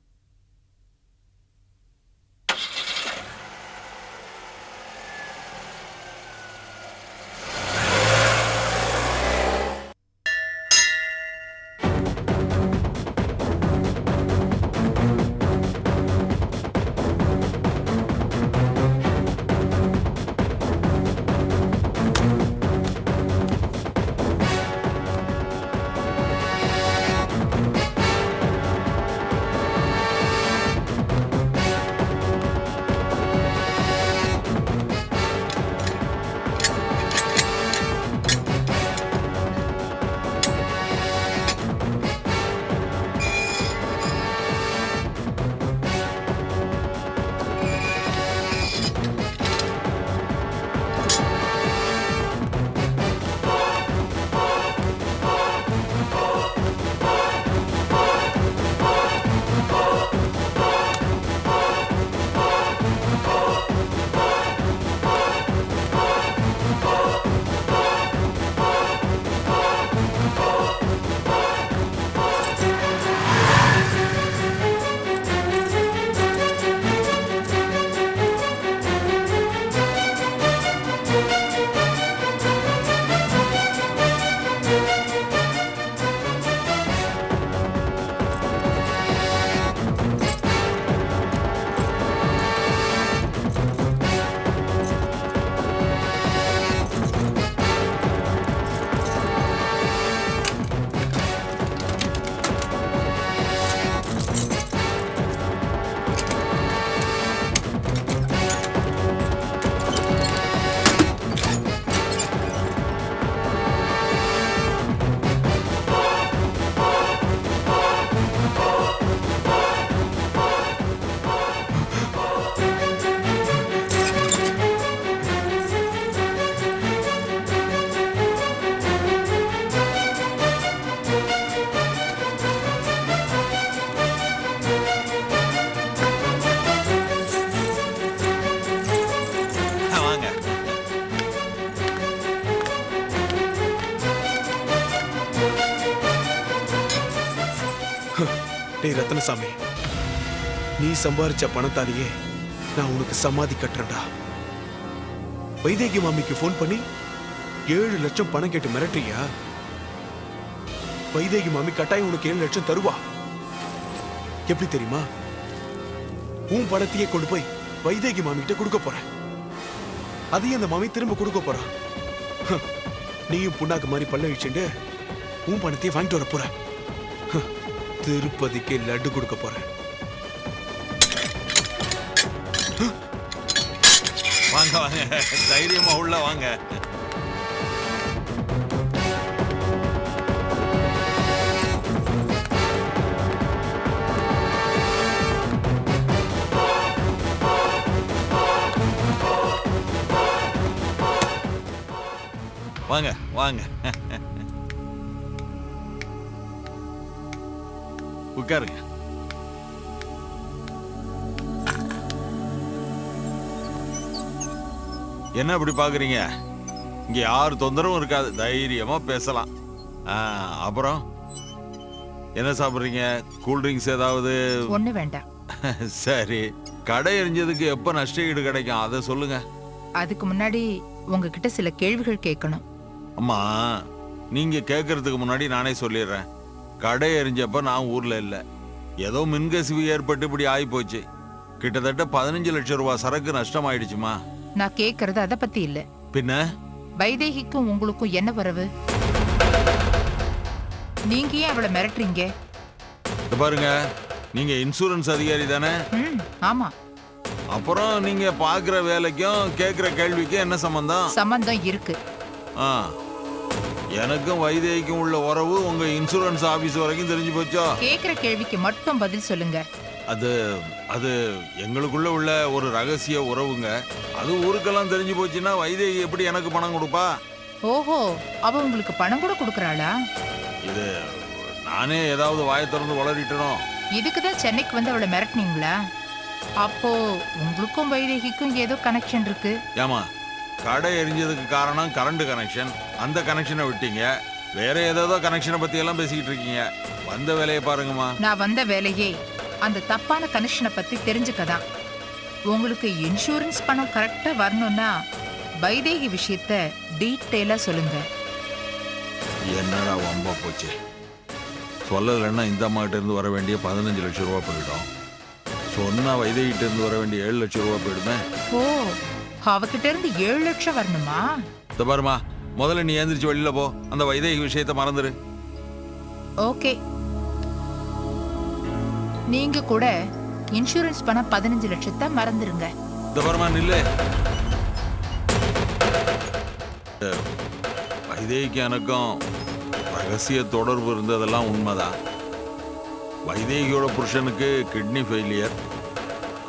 டேய் ரத்னசாமி, நீ சம்பாரிச்ச பணத்தாலேயே நான் உனக்கு சமாதி கட்டுறேன்டா. வைதேகி மாமிக்கு ஃபோன் பண்ணி 7 லட்சம் பணம் கேட்டு மிரட்டுறியா? வைதேகி மாமி கட்டாயம் உனக்கு 7 லட்சம் தருவா. எப்படி தெரியுமா? உன் பணத்தையே கொண்டு போய் வைதேகி மாமி கிட்ட கொடுக்க போற. அதையும் அந்த மாமி திரும்ப கொடுக்க போறா. நீயும் புண்ணாக்கு மாதிரி பல்ல வச்சுட்டு உன் பணத்தையே வாங்கிட்டு வர போற. திருப்பதிக்கு லட்டு கொடுக்க போற. வாங்க வாங்க, தைரியமா உள்ள வாங்க. வாங்க வாங்க, உட்காருங்க. என்ன இப்படி பாக்குறீங்க? இங்க யாரு தொந்தரவும் இருக்காது, தைரியமா பேசலாம். அப்புறம் என்ன சாப்பிடுறீங்க? கூல் ட்ரிங்க்ஸ் ஏதாவது? ஒண்ணு வேண்டாம். சரி, கடை எரிஞ்சதுக்கு எப்ப நஷ்ட ஈடு கிடைக்கும் அதை சொல்லுங்க. அதுக்கு முன்னாடி உங்ககிட்ட சில கேள்விகள் கேட்கணும். அம்மா, நீங்க கேட்கறதுக்கு முன்னாடி நானே சொல்லிடுறேன். கடை எரிஞ்சப்ப நான் ஊர்ல இல்ல. ஏதோ மின்கசிவு ஏற்பட்டு இப்படி ஆகி போச்சு. கிட்டத்தட்ட 15 லட்சம் ரூபாய் சரக்கு நஷ்டம் ஆயிடுச்சுமா. நான் கேக்குறது அத பத்தி இல்ல. பின்ன வைதேகிக்கும் உங்களுக்கும் என்ன வரவு? நீங்க ஏன் அவளை மிரட்டுறீங்க? பாருங்க, நீங்க இன்சூரன்ஸ் அதிகாரி தானே? ஆமா. அப்புறம் நீங்க பாக்குற வேலைக்கும் கேக்குற கேள்விக்கும் என்ன சம்பந்தம்? சம்பந்தம் இருக்கு. எனக்கும் வைதேகிக்கும் உள்ள உறவு உங்க இன்சூரன்ஸ் ஆபீஸ் வரைக்கும் தெரிஞ்சு போச்சோ? கேக்குற கேள்விக்கு மட்டும் பதில் சொல்லுங்க. அது அது எங்களுக்குள்ள உள்ள ஒரு ரகசிய உறவுங்க. அது ஊருக்கெல்லாம் தெரிஞ்சு போச்சுன்னா வைதேகி எப்படி எனக்கு பணம் கொடுப்பா? ஓஹோ, அவ உங்களுக்கு பணம் கூட கொடுக்கறாளா? இது நானே ஏதாவது வாயை திறந்து வளரிட்டனோ? இதுக்குதான் சென்னைக்கு வந்து அவளை மிரட்டினீங்களா? அப்போ உங்களுக்கும் வைதேகிக்கும் ஏதோ கனெக்ஷன் இருக்கு. ஏமா, கடை எரிஞ்சதுக்கு காரணம் கரண்ட் கனெக்ஷன். அந்த கனெக்ஷனை விட்டீங்க, வேற ஏதோ கனெக்ஷனை பத்தி எல்லாம் பேசிக்கிட்டு இருக்கீங்க. வந்த வேலையை பாருங்கம்மா. நான் வந்த வேலையே அந்த தப்பான கனெக்ஷனை பத்தி தெரிஞ்சுக்கதான். உங்களுக்கு இன்சூரன்ஸ் பணம் கரெக்டா வரணும்னா வைதேகி விஷயத்த டீட்டெயிலா சொல்லுங்க. என்னடா வம்பா போச்சு. சொல்லலைன்னா இந்த அம்மா கிட்ட இருந்து வர வேண்டிய 15 லட்சம் ரூபாய் போயிடும். சொன்னா வைதேகிட்ட இருந்து வர வேண்டிய 7 லட்சம் ரூபாய் போயிடுமே. ஓ, அவகிட்ட இருந்து 7 லட்சம் வரணுமா? இந்த பாருமா, முதல்ல நீ எந்திரிச்சு வெளியில போ. அந்த வைதேகி விஷயத்தை மறந்துரு. ஓகே. நீங்க கூட இன்சூரன்ஸ் பணம் 15 லட்சத்தை மறந்துருங்க. இந்த பாருமா, நில்லு. வைதேகிக்கு எனக்கும் ரகசிய தொடர்பு இருந்ததெல்லாம் உண்மைதான். வைதேகியோட புருஷனுக்கு கிட்னி ஃபெயிலியர்.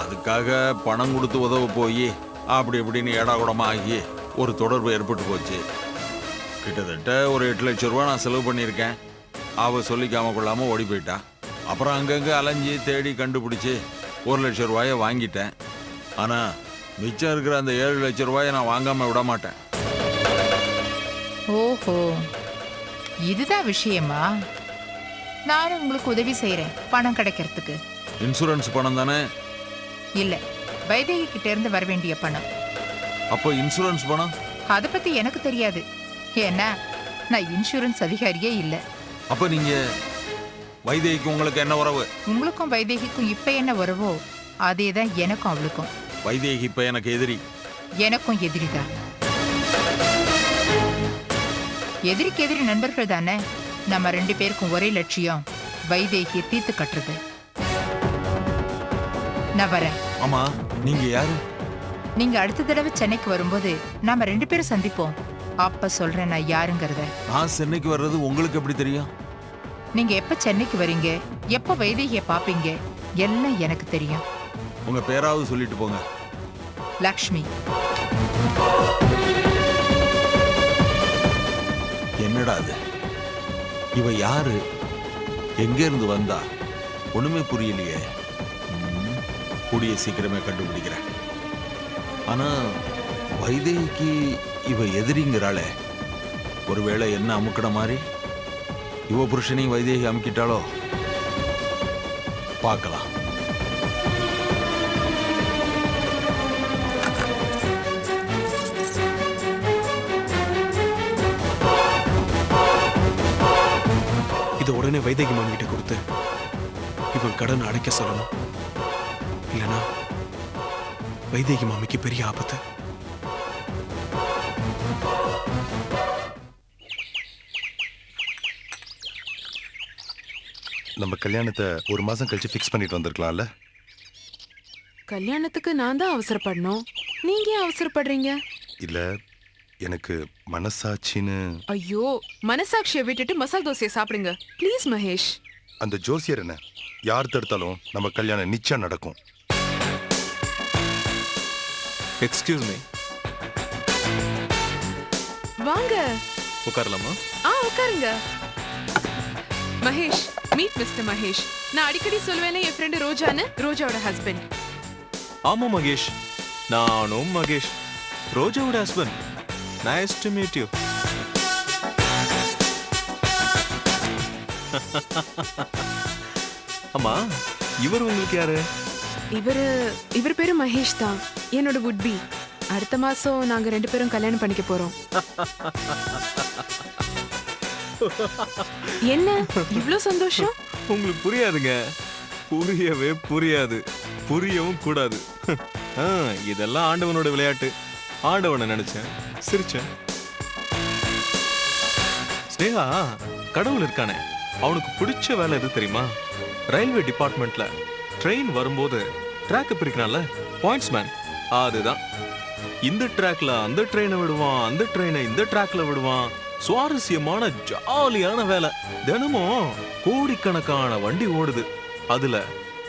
அதுக்காக பணம் கொடுத்து உதவ போய் அப்படி இப்படின்னு ஏடாகுடமா ஆகி ஒரு தொடர்பு ஏற்பட்டு போச்சு. கிட்டத்தட்ட ஒரு 8 லட்சம் ரூபா நான் செலவு பண்ணியிருக்கேன். அவ சொல்லிக்காம கொள்ளாம ஓடி போயிட்டா. அப்புறம் அங்கங்கே அலைஞ்சி தேடி கண்டுபிடிச்சி 1 லட்சம் ரூபாயை வாங்கிட்டேன். ஆனால் மிச்சம் இருக்கிற அந்த 7 லட்சம் ரூபாயை நான் வாங்காமல் விட மாட்டேன். ஓஹோ, இதுதான் விஷயமா? நானும் உங்களுக்கு உதவி செய்யறேன் பணம் கிடைக்கிறதுக்கு. இன்சூரன்ஸ் பணம் தானே? இல்ல, வைதேகி கிட்ட இருந்து வர வேண்டிய பணம். அப்போ இன்சூரன்ஸ் பணம்? அதை பத்தி எனக்கு தெரியாது. ஏன்னா நான் இன்சூரன்ஸ் அதிகாரியே இல்ல. அப்ப நீங்க வைதேகிக்கு உங்களுக்கு என்ன உறவு? உங்களுக்கும் வைதேகிக்கும் இப்ப என்ன உறவோ அதேதான் எனக்கும் அவளுக்கும். வைதேகி இப்ப எனக்கு எதிரி. எனக்கும் எதிரிதான். எதிரிக்கு எதிரி நண்பர்கள் தானே. நம்ம 2 பேருக்கும் ஒரே லட்சியம், வைதேகியை தீர்த்து கட்டுறது. நான் வரேன். ஆமா, நீங்க யாரு? நீங்க அடுத்த தடவை சென்னைக்கு வரும்போது நாம 2 பேரும் சந்திப்போம். அப்ப சொல்றேன் நான் யாருங்கிறத. நான் சென்னைக்கு வர்றது உங்களுக்கு எப்படி தெரியும்? நீங்க எப்ப சென்னைக்கு வரீங்க, எப்ப வைதேகியை பாப்பீங்க, எல்லாம் எனக்கு தெரியும். உங்க பேராவது சொல்லிட்டு போங்க. லக்ஷ்மி. என்னடா அது? இவ யாரு? எங்க இருந்து வந்தா? ஒண்ணுமே புரியலையே. கூடிய சீக்கிரமே கண்டுபிடிக்கிறேன். ஆனா வைதேகிக்கு இவ எதிரிங்கிறாளே, ஒருவேளை என்ன அமுக்கிட மாதிரி இவ புருஷனையும் வைதேகி அமுக்கிட்டாளோ? பார்க்கலாம். இதை உடனே வைதேகி மாமி கிட்ட கொடுத்து இவன் கடன் அடைக்க சொல்லணும். இல்லனா வைதேகி மாமிக்கு பெரிய ஆபத்து. நம்ம கல்யாணத்தை ஒரு மாசம் கழிச்சு ஃபிக்ஸ் பண்ணிட்டு வந்திருக்கலாம்ல. கல்யாணத்துக்கு நான் தான் அவசரப்படணும், நீங்க ஏன் அவசரப்படுறீங்க? இல்ல, எனக்கு மனசாட்சின்னு. ஐயோ, மனசாட்சியை விட்டுட்டு மசால் தோசையை சாப்பிடுங்க ப்ளீஸ் மகேஷ். அந்த ஜோசியர் என்ன யார் தடுத்தாலும் நம்ம கல்யாணம் நிச்சயம் நடக்கும். Excuse me. வாங்க. உட்காரலாமா? உட்காருங்க. Mahesh, meet mister Mahesh. நான் அடிக்கடி சொல்வேனே என் ஃப்ரெண்ட் ரோஜான்னு, ரோஜாவோட ஹஸ்பண்ட். ஆமா மகேஷ், நானும் மகேஷ், ரோஜாவோட husband. Nice to meet you. ஆமா, இவர் உங்களுக்கு யாரு? இவர் பேரு மகேஷ் தான், என்னோட வுட்பி. அடுத்த மாசம் நாங்க 2 பேரும் கல்யாணம் பண்ணிக்க போறோம். என்ன இவ்ளோ சந்தோஷம்? உங்களுக்கு புரியாதுங்க, புரியவே புரியாது, புரியவும் கூடாது. இதெல்லாம் ஆண்டவனோட விளையாட்டு. ஆண்டவனை நினைச்சேன், சிரிச்சேன். ஸ்னேகா, கடவுள் இருக்கானே, அவனுக்கு பிடிச்ச வேலை எது தெரியுமா? ரயில்வே டிபார்ட்மெண்ட்ல ட்ரெயின் வரும்போது ட்ராக் பிரிக்கிறான்ல, பாயிண்ட்ஸ் மேன். அதுதான். இந்த ட்ராக்ல அந்த ட்ரெயினை விடுவான், அந்த ட்ரெயினை இந்த ட்ராக்ல விடுவான். சுவாரஸ்யமான ஜாலியான வேலை. தினமும் கோடிக்கணக்கான வண்டி ஓடுது. அதுல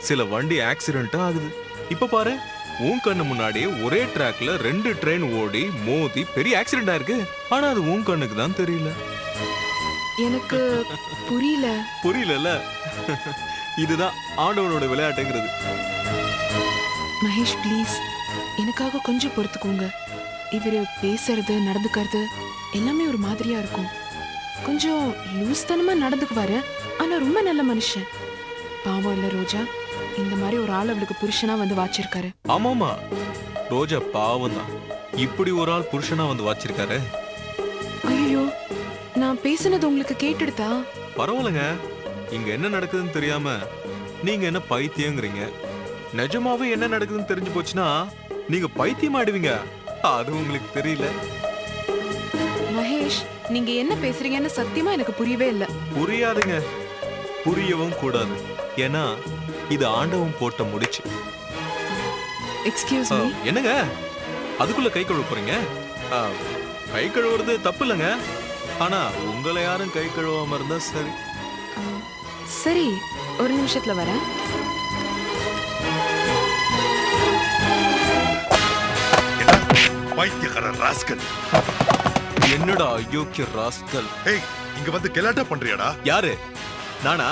சில வண்டி ஆக்சிடென்ட் ஆகுது. இப்ப பாரு, உன் கண்ணு முன்னாடி ஒரே ட்ராக்ல 2 ட்ரெயின் ஓடி மோதி பெரிய ஆக்சிடென்ட் ஆயிருக்கு. ஆனா அது உன் கண்ணுக்கு தான் தெரியல. எனக்கு புரியல. புரியல. இதுதான் ஆண்டவனோட விளையாட்டுங்கிறது. மகேஷ் ப்ளீஸ், எனக்காக கொஞ்சம் பொறுத்துக்கோங்க. இவரு பேசுறது நடந்துக்கிறது எல்லாமே ஒரு மாதிரியா இருக்கும். கொஞ்சம் லூஸ் தனமா நடந்துக்குவாரு, ஆனா ரொம்ப நல்ல மனுஷன். பாவம் இல்ல ரோஜா, இந்த மாதிரி ஒரு ஆள் அவளுக்கு புருஷனா வந்து வாச்சிருக்காரு. ஆமாமா, ரோஜா பாவம் தான், இப்படி ஒரு ஆள் புருஷனா வந்து வாச்சிருக்காரு. ஐயோ, நான் பேசுனது உங்களுக்கு கேட்டுடுதா? பரவாயில்லைங்க, இங்க என்ன நடக்குதுன்னு தெரியாம நீங்க என்ன பைத்தியங்கிறீங்க. நிஜமாவே என்ன நடக்குதுன்னு தெரிஞ்சு போச்சுன்னா நீங்க பைத்தியம் ஆயிடுவீங்க. அது உங்களுக்கு தெரியல. மகேஷ், நீங்க என்ன பேசுறீங்கன்னு சத்தியமா எனக்கு புரியவே இல்ல. புரியாதுங்க, புரியவும் கூடாது. ஏன்னா இது ஆண்டவன் போட்ட முடிச்சு. Excuse me. என்னங்க அதுக்குள்ள கை கழுவ போறீங்க? கை கழுவுறது தப்பு இல்லைங்க, ஆனா உங்களை யாரும் கை கழுவாம இருந்தா சரி. சரி, ஒரு நிமிஷத்துல வரேன். பைத்தியக்காரன் ராஸ்கல். என்னடா அயோக்கிய ராஸ்கல். ஏய், இங்க வந்து கலாட்டா பண்றியாடா? யாரு? நானா?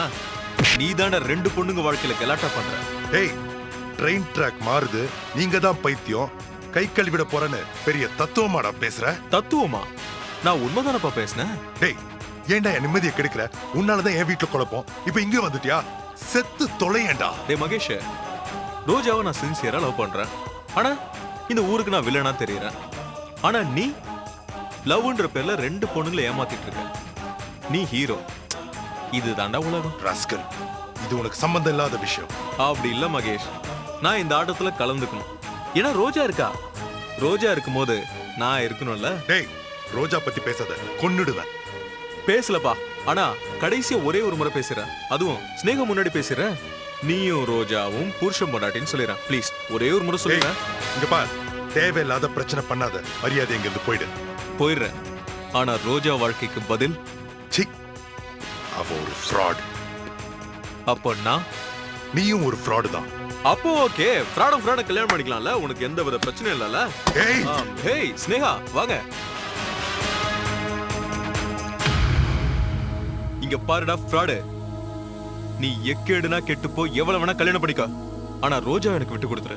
நீதான 2 பொண்ணுங்க வாழ்க்கையில கலாட்டா பண்ற. ஏய், ட்ரெயின் ட்ராக் மாறுது, நீங்க தான் பைத்தியம். கை கழுவிட போறேன்னு பெரிய தத்துவமாடா பேசுற? தத்துவமா? நான் உண்மைதானப்பா பேசுனேன். டேய், ஏன்டா என் நிம்மதியை கெடுக்கிற? உன்னாலதான் என் வீட்டுல குழப்பம். இப்ப இங்க வந்துட்டியா? செத்து தொலையேண்டா. டேய் மகேஷ், ரோஜாவை நான் சின்சியரா லவ் பண்றேன். ஆனா இந்த ஊருக்கு நான் வில்லனா தெரியறேன். ஆனா நீ லவ்ன்ற பேர்ல 2 பொண்ணுங்களை ஏமாத்திட்டு இருக்க. நீ ஹீரோ. இது தாண்டா உலகம். ராஸ்கல், இது உனக்கு சம்பந்தம் இல்லாத விஷயம். அப்படி இல்ல மகேஷ், நான் இந்த ஆட்டத்துல கலந்துக்கணும். ஏன்னா ரோஜா இருக்கா. ரோஜா இருக்கும்போது நான் இருக்கணும்ல. டேய், ரோஜா பத்தி பேசாத, கொன்னுடுவேன். பேசலப்பா, ஆனா கடைசியா ஒரே ஒரு முறை பேசுறேன். அதுவும் ஸ்னேகம் முன்னாடி பேசுறேன். நீயும் ரோஜாவும் புருஷன் பொண்டாட்டின்னு சொல்லிடுறேன். ப்ளீஸ், ஒரே ஒரு முறை சொல்லுங்க. இங்க பார், தேவையில்லாத பிரச்சனை பண்ணாத. மரியாதை இங்கிருந்து போயிடு. போயிடுறேன். ஆனா ரோஜா வாழ்க்கைக்கு பதில் சி, அவ ஒரு ஃப்ராட். அப்போ நான்? நீயும் ஒரு ஃப்ராடு தான். அப்போ ஓகே, ஃப்ராட கல்யாணம் பண்ணிக்கலாம்ல. உனக்கு எந்த வித பிரச்சனையும் இல்லல. ஹேய் ஸ்னேகா, வாங்க இங்க பாருடா ஃப்ராடு. நீ எக்கேடுனா கெட்டுப்போ எவ்வளவு வேணா கல்யாணம் பண்ணிக்க. ஆனா ரோஜா எனக்கு விட்டு கொடுத்துரு.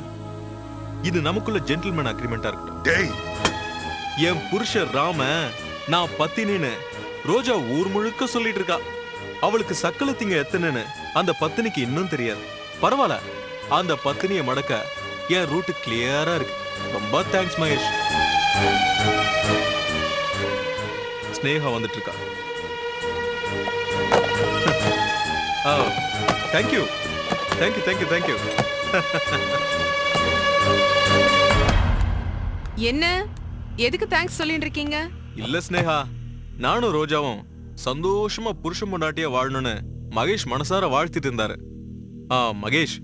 இது நமக்குள்ள ஜென்டில்மேன் அக்ரிமெண்டா இருக்கட்டும். டேய், என் புருஷன் ராம நான் பத்தினின்னு ரோஜா ஊர் முழுக்க சொல்லிட்டு இருக்கா. அவளுக்கு சக்கலத்திங்க எத்தனைன்னு அந்த பத்தினிக்கு இன்னும் தெரியாது. பரவாயில்ல, அந்த பத்தினியை மடக்க என் ரூட் கிளியரா இருக்கு. ரொம்ப தேங்க்ஸ் மகேஷ். ஸ்னேகா வந்துட்டு இருக்கா. Thank you thank you thank you thank you. என்ன எதுக்கு தேங்க்ஸ் சொல்லிட்டு இருக்கீங்க? இல்ல ஸ்னேகா, நானும் ரோஜாவும் சந்தோஷமா புருஷன் பொண்டாட்டியா வாழணும்னு மகேஷ் மனசார வாழ்த்திட்டு இருந்தாரு. மகேஷ்,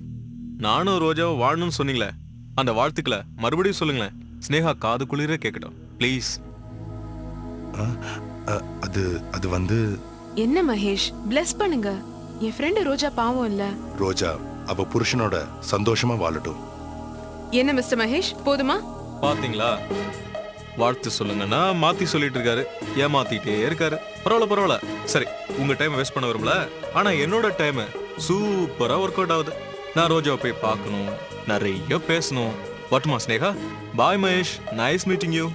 நானும் ரோஜாவும் வாழணும்னு சொன்னீங்களே, அந்த வாழ்த்துக்களை மறுபடியும் சொல்லுங்களேன். ஸ்னேகா காது குளிர கேட்கட்டும் ப்ளீஸ். அது அது வந்து என்ன மகேஷ், பிளஸ் பண்ணுங்க. என் ஃப்ரெண்டு ரோஜா பாவம் இல்ல. ரோஜா அவ புருஷனோட சந்தோஷமா வாழட்டும். என்ன மிஸ்டர் மகேஷ், போதுமா? பாத்தீங்களா, வாழ்த்து சொல்லுங்கன்னா மாத்தி சொல்லிட்டு இருக்காரு, ஏமாத்திட்டே இருக்காரு. பரவாயில்ல பரவாயில்ல, சரி உங்க டைம் வேஸ்ட் பண்ண வரும்ல, ஆனா என்னோட டைம் சூப்பரா ஒர்க் அவுட் ஆகுது. நான் ரோஜாவை போய் பார்க்கணும், நிறைய பேசணும். வட்டுமா Sneha? Bye Mahesh, nice meeting you.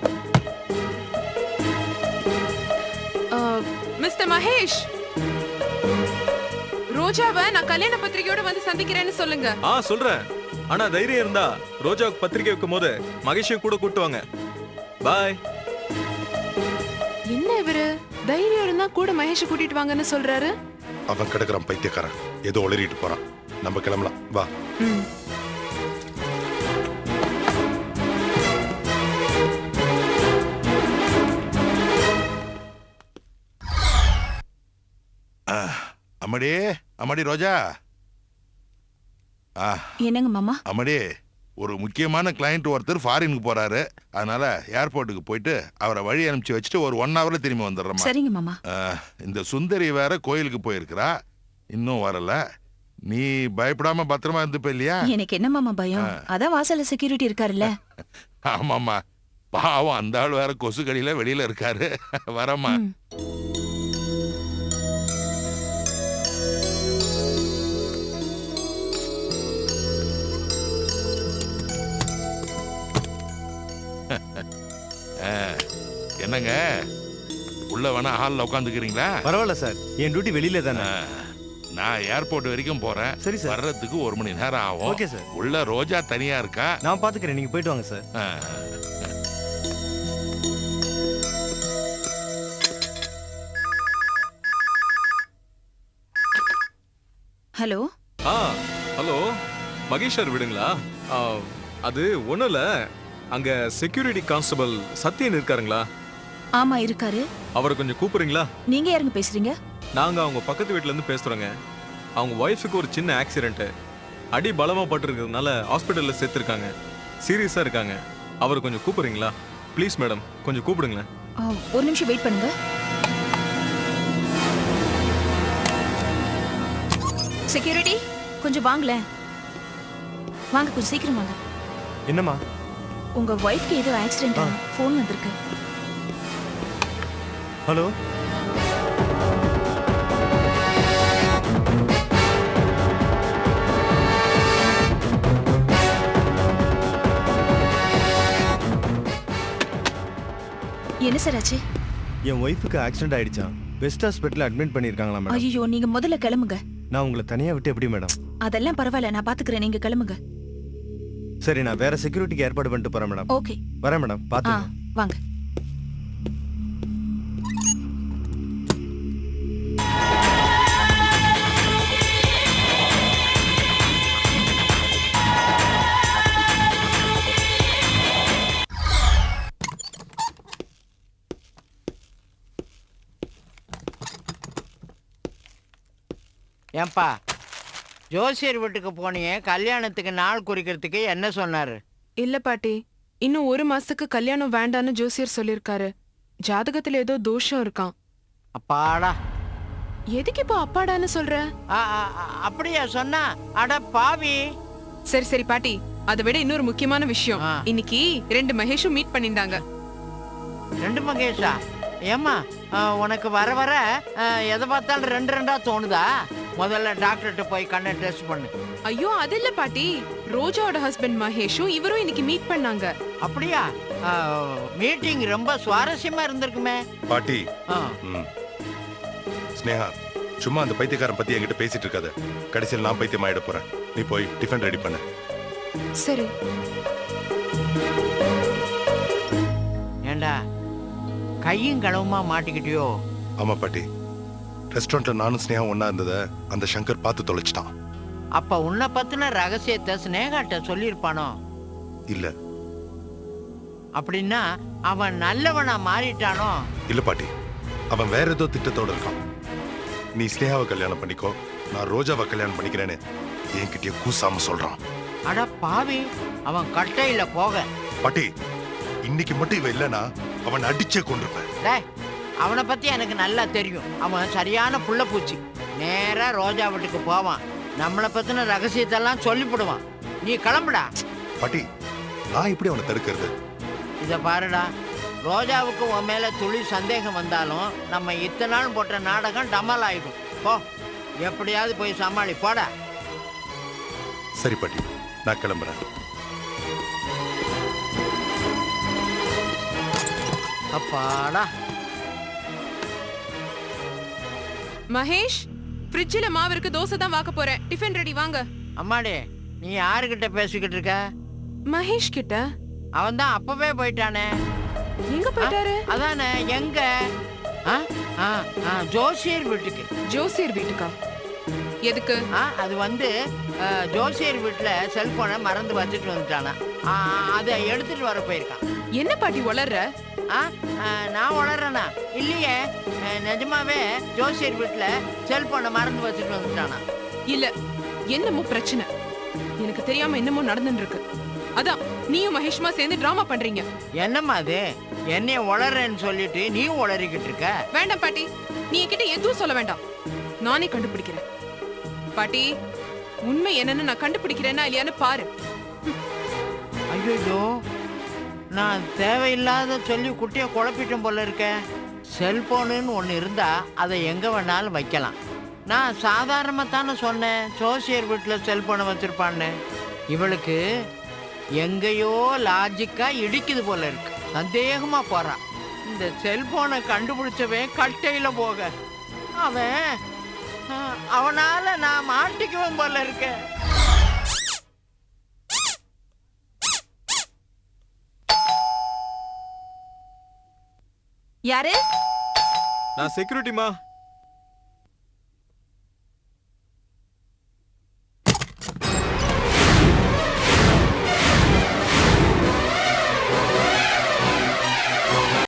Mister Mahesh, ரோஜாவை நான் கல்யாண பத்திரிகையோட வந்து சந்திக்கிறேன்னு சொல்லுங்க. சொல்றேன். ஆனா தைரியம் இருந்தா ரோஜாவுக்கு பத்திரிக்கை வைக்கும் போது மகேஷையும் கூட கூட்டுவாங்க. பாய். என்ன இவரு தைரியம் இருந்தா கூட மகேஷ் கூட்டிட்டு வாங்கன்னு சொல்றாரு? அவன் கிடக்குறான் பைத்தியக்காரன், ஏதோ உளறிட்டு போறான். நம்ம கிளம்பலாம் வா. அம்மாடி அம்மாடி ரோஜா. என்னங்க மாமா? அம்மாடி, ஒரு முக்கியமான கிளையண்ட் ஒருத்தர் ஃபாரினுக்கு போறாரு. அதனால ஏர்போர்ட்டுக்கு போயிட்டு அவரை வழி அனுப்பிச்சு வச்சுட்டு ஒரு 1 ஹவர்ல திரும்பி வந்துடுறோம். சரிங்க மாமா. இந்த சுந்தரி வேற கோயிலுக்கு போயிருக்கிறா, இன்னும் வரல. நீ பயப்படாம பத்திரமா இருந்துப்ப இல்லையா? எனக்கு என்ன மாமா பயம், அதான் வாசல்ல செக்யூரிட்டி இருக்காருல்ல. ஆமாம்மா, பாவம் அந்த ஆள் வேற கொசு கடியில வெளியில இருக்காரு. வரமா. என்னங்க, உள்ள வேணா ஹாலில் உட்காந்துக்கிறீங்களா? பரவாயில்ல சார், என் டியூட்டி வெளியில தானே. நான் ஏர்போர்ட் வரைக்கும் போறேன். சரி சார். வர்றதுக்கு 1 மணி நேரம் ஆகும். Okay sir. உள்ள ரோஜா தனியா இருக்கா, நான் பாத்துக்கிறேன், நீங்க போயிட்டு வாங்க sir. Hello. Hello, Mahesh sir விடுங்களா? அது ஒண்ணும் இல்ல, அங்க செக்யூரிட்டி கான்ஸ்டபிள் சத்யன் இருக்காருங்களா? ஆமா இருக்காரு. அவரை கொஞ்சம் கூப்பிடுறீங்களா? நீங்க யாருங்க பேசுறீங்க? நாங்க அவங்க பக்கத்து வீட்ல இருந்து பேசுறோங்க. அவங்க ஒய்ஃபுக்கு ஒரு சின்ன ஆக்சிடென்ட், அடி பலமா பட்டிருக்கிறதுனால ஹாஸ்பிட்டல்ல சேர்த்திருக்காங்க, சீரியஸா இருக்காங்க. அவரை கொஞ்சம் கூப்பிடுறீங்களா ப்ளீஸ் மேடம், கொஞ்சம் கூப்பிடுங்களேன். ஒரு நிமிஷம் வெயிட் பண்ணுங்க. செக்யூரிட்டி கொஞ்சம் வாங்களேன். வாங்க, கொஞ்சம் சீக்கிரம் வாங்க. என்னம்மா? உங்க ஒய்ஃப்க்கு ஏதோ ஆக்சிடென்ட், ஃபோன் வந்திருக்கு. ஹலோ. என்ன சார் ஆச்சு? என் ஒய்ஃபுக்கு ஆக்சிடென்ட் ஆயிடுச்சான், பெஸ்ட் ஹாஸ்பிட்டல் அட்மிட் பண்ணிருக்காங்களா மேடம்? ஐயோ, நீங்க முதல்ல கிளம்புங்க. நான் உங்களை தனியா விட்டு எப்படி மேடம்? அதெல்லாம் பரவாயில்ல, நான் பாத்துக்கிறேன், நீங்க கிளம்புங்க. சரி, நான் வேற செக்யூரிட்டிக்கு ஏற்பாடு பண்ணிட்டு போறேன் மேடம். ஓகே, வரேன் மேடம், பாத்து வாங்க. ஏன்பா, ஜோசியர் வீட்டுக்கு போனியே, கல்யாணத்துக்கு நாள் குறிக்கிறதுக்கு என்ன சொன்னாரு? இல்ல பாட்டி, இன்னும் 1 மாசத்துக்கு கல்யாணம் வேண்டான்னு ஜோசியர் சொல்லிருக்காரு. ஜாதகத்துல ஏதோ தோஷம் இருக்கான். அப்பாடா. எதுக்கு இப்போ அப்பாடான்னு சொல்ற? அப்படியா சொன்னா? அட பாவி. சரி சரி பாட்டி, அதை விட இன்னொரு முக்கியமான விஷயம். இன்னைக்கு 2 மகேஷும் மீட் பண்ணிருந்தாங்க. 2 மகேஷா? ஏம்மா, உனக்கு வர வர எதை பார்த்தாலும் 2 தோணுதா? முதல்ல டாக்டர்கிட்ட போய் கண்ணை டெஸ்ட் பண்ணு. ஐயோ, அது இல்ல பாட்டி, ரோஜாவோட ஹஸ்பண்ட் மகேஷும் இவரும் இன்னைக்கு மீட் பண்ணாங்க. அப்படியா? மீட்டிங் ரொம்ப சுவாரஸ்யமா இருந்திருக்குமே. பாட்டி. ஸ்னேகா, சும்மா அந்த பைத்தியக்காரன் பத்தி என்கிட்ட பேசிட்டு இருக்காத, கடைசியில் நான் பைத்தியம் ஆயிட போறேன். நீ போய் டிஃபன் ரெடி பண்ணு. சரி. ஏண்டா கையும் களவுமா மாட்டிக்கிட்டியோ? ஆமா பாட்டி, ரெஸ்டாரண்ட்ல நானும் ஸ்னேகா ஒண்ணா இருந்ததை அந்த சங்கர் பார்த்து தொலைச்சிட்டான். அப்ப உன்னை பத்தின ரகசியத்தை ஸ்னேகாட்ட சொல்லியிருப்பானோ? இல்ல. அப்படின்னா அவன் நல்லவனா மாறிட்டானோ? இல்ல பாட்டி, அவன் வேற ஏதோ திட்டத்தோட இருக்கான். நீ ஸ்னேகாவை கல்யாணம் பண்ணிக்கோ, நான் ரோஜாவை கல்யாணம் பண்ணிக்கிறேன்னு என்கிட்டயே கூசாம சொல்றான். அட பாவி, அவன் கட்டையில போக. பாட்டி, இன்னைக்கு மட்டும் இவ இல்லனா அவன் அடிச்சே கொண்டிருப்பேன். டேய், அவனை பத்தி எனக்கு நல்லா தெரியும். அவன் சரியான புள்ள பூச்சி. நேரா ரோஜா வீட்டுக்கு போவான், நம்மளை பத்தின ரகசியத்தெல்லாம் சொல்லிவிடுவான். நீ கிளம்புடா. பாட்டி, நான் எப்படி அவனை தடுக்கிறது? இத பாருடா, ரோஜாவுக்கு உன் மேல துளி சந்தேகம் வந்தாலும் நம்ம இத்தனை நாள் போட்ட நாடகம் டமால் ஆயிடும். போ, எப்படியாவது போய் சமாளி. போடா. சரி பாட்டி, நான் கிளம்புறேன். அப்பாடா. மகேஷ், ஃப்ரிட்ஜில மாவு இருக்கு, தோசை தான் வாக்க போறேன். டிஃபன் ரெடி, வாங்க. அம்மாடி, நீ யாருக்கிட்ட பேசிக்கிட்டு இருக்க? மகேஷ் கிட்ட. அவன் தான் அப்பவே போயிட்டானே. எங்க போயிட்டாரு? அதானே, எங்க? ஜோசியர் வீட்டுக்கு. ஜோசியர் வீட்டுக்கா? எதுக்கு? அது வந்து ஜோசியர் வீட்டுல செல்போனை மறந்து வச்சுட்டு வந்துட்டானா, அதை எடுத்துட்டு வர போயிருக்கான். என்ன பாட்டி வளர்ற? நான் வளர்றேனா? இல்லையே, நிஜமாவே ஜோசியர் வீட்டுல செல்போனை மறந்து வச்சுட்டு வந்துட்டானா. இல்ல, என்னமோ பிரச்சனை. எனக்கு தெரியாம என்னமோ நடந்துட்டு இருக்கு. அதான் நீயும் மகேஷ்மா சேர்ந்து டிராமா பண்றீங்க. என்னம்மா அது? என்னைய வளர்றேன்னு சொல்லிட்டு நீ வளரிக்கிட்டு இருக்க. வேண்டாம் பாட்டி, நீ என்கிட்ட எதுவும் சொல்ல வேண்டாம். நானே கண்டுபிடிக்கிறேன். பாட்டி, உண்மை என்னன்னு நான் கண்டுபிடிக்கிறேன்னா இல்லையான்னு பாரு. ஐயோ, நான் தேவையில்லாத சொல்லி குட்டியை குழப்பிட்டேன் போல இருக்கேன். செல்போனுன்னு ஒன்று இருந்தா அதை எங்க வேணாலும் வைக்கலாம். நான் சாதாரணமாக தானே சொன்னேன் ஜோசியர் வீட்டில் செல்போனை வச்சிருப்பான்னு. இவளுக்கு எங்கேயோ லாஜிக்கா இடிக்குது போல இருக்கு. சந்தேகமா போறான். இந்த செல்போனை கண்டுபிடிச்சவன் கட்டையில போக, அவனால நான் மாட்டிக்குவேன் போல இருக்க. யாரு? நான் செக்யூரிட்டிமா.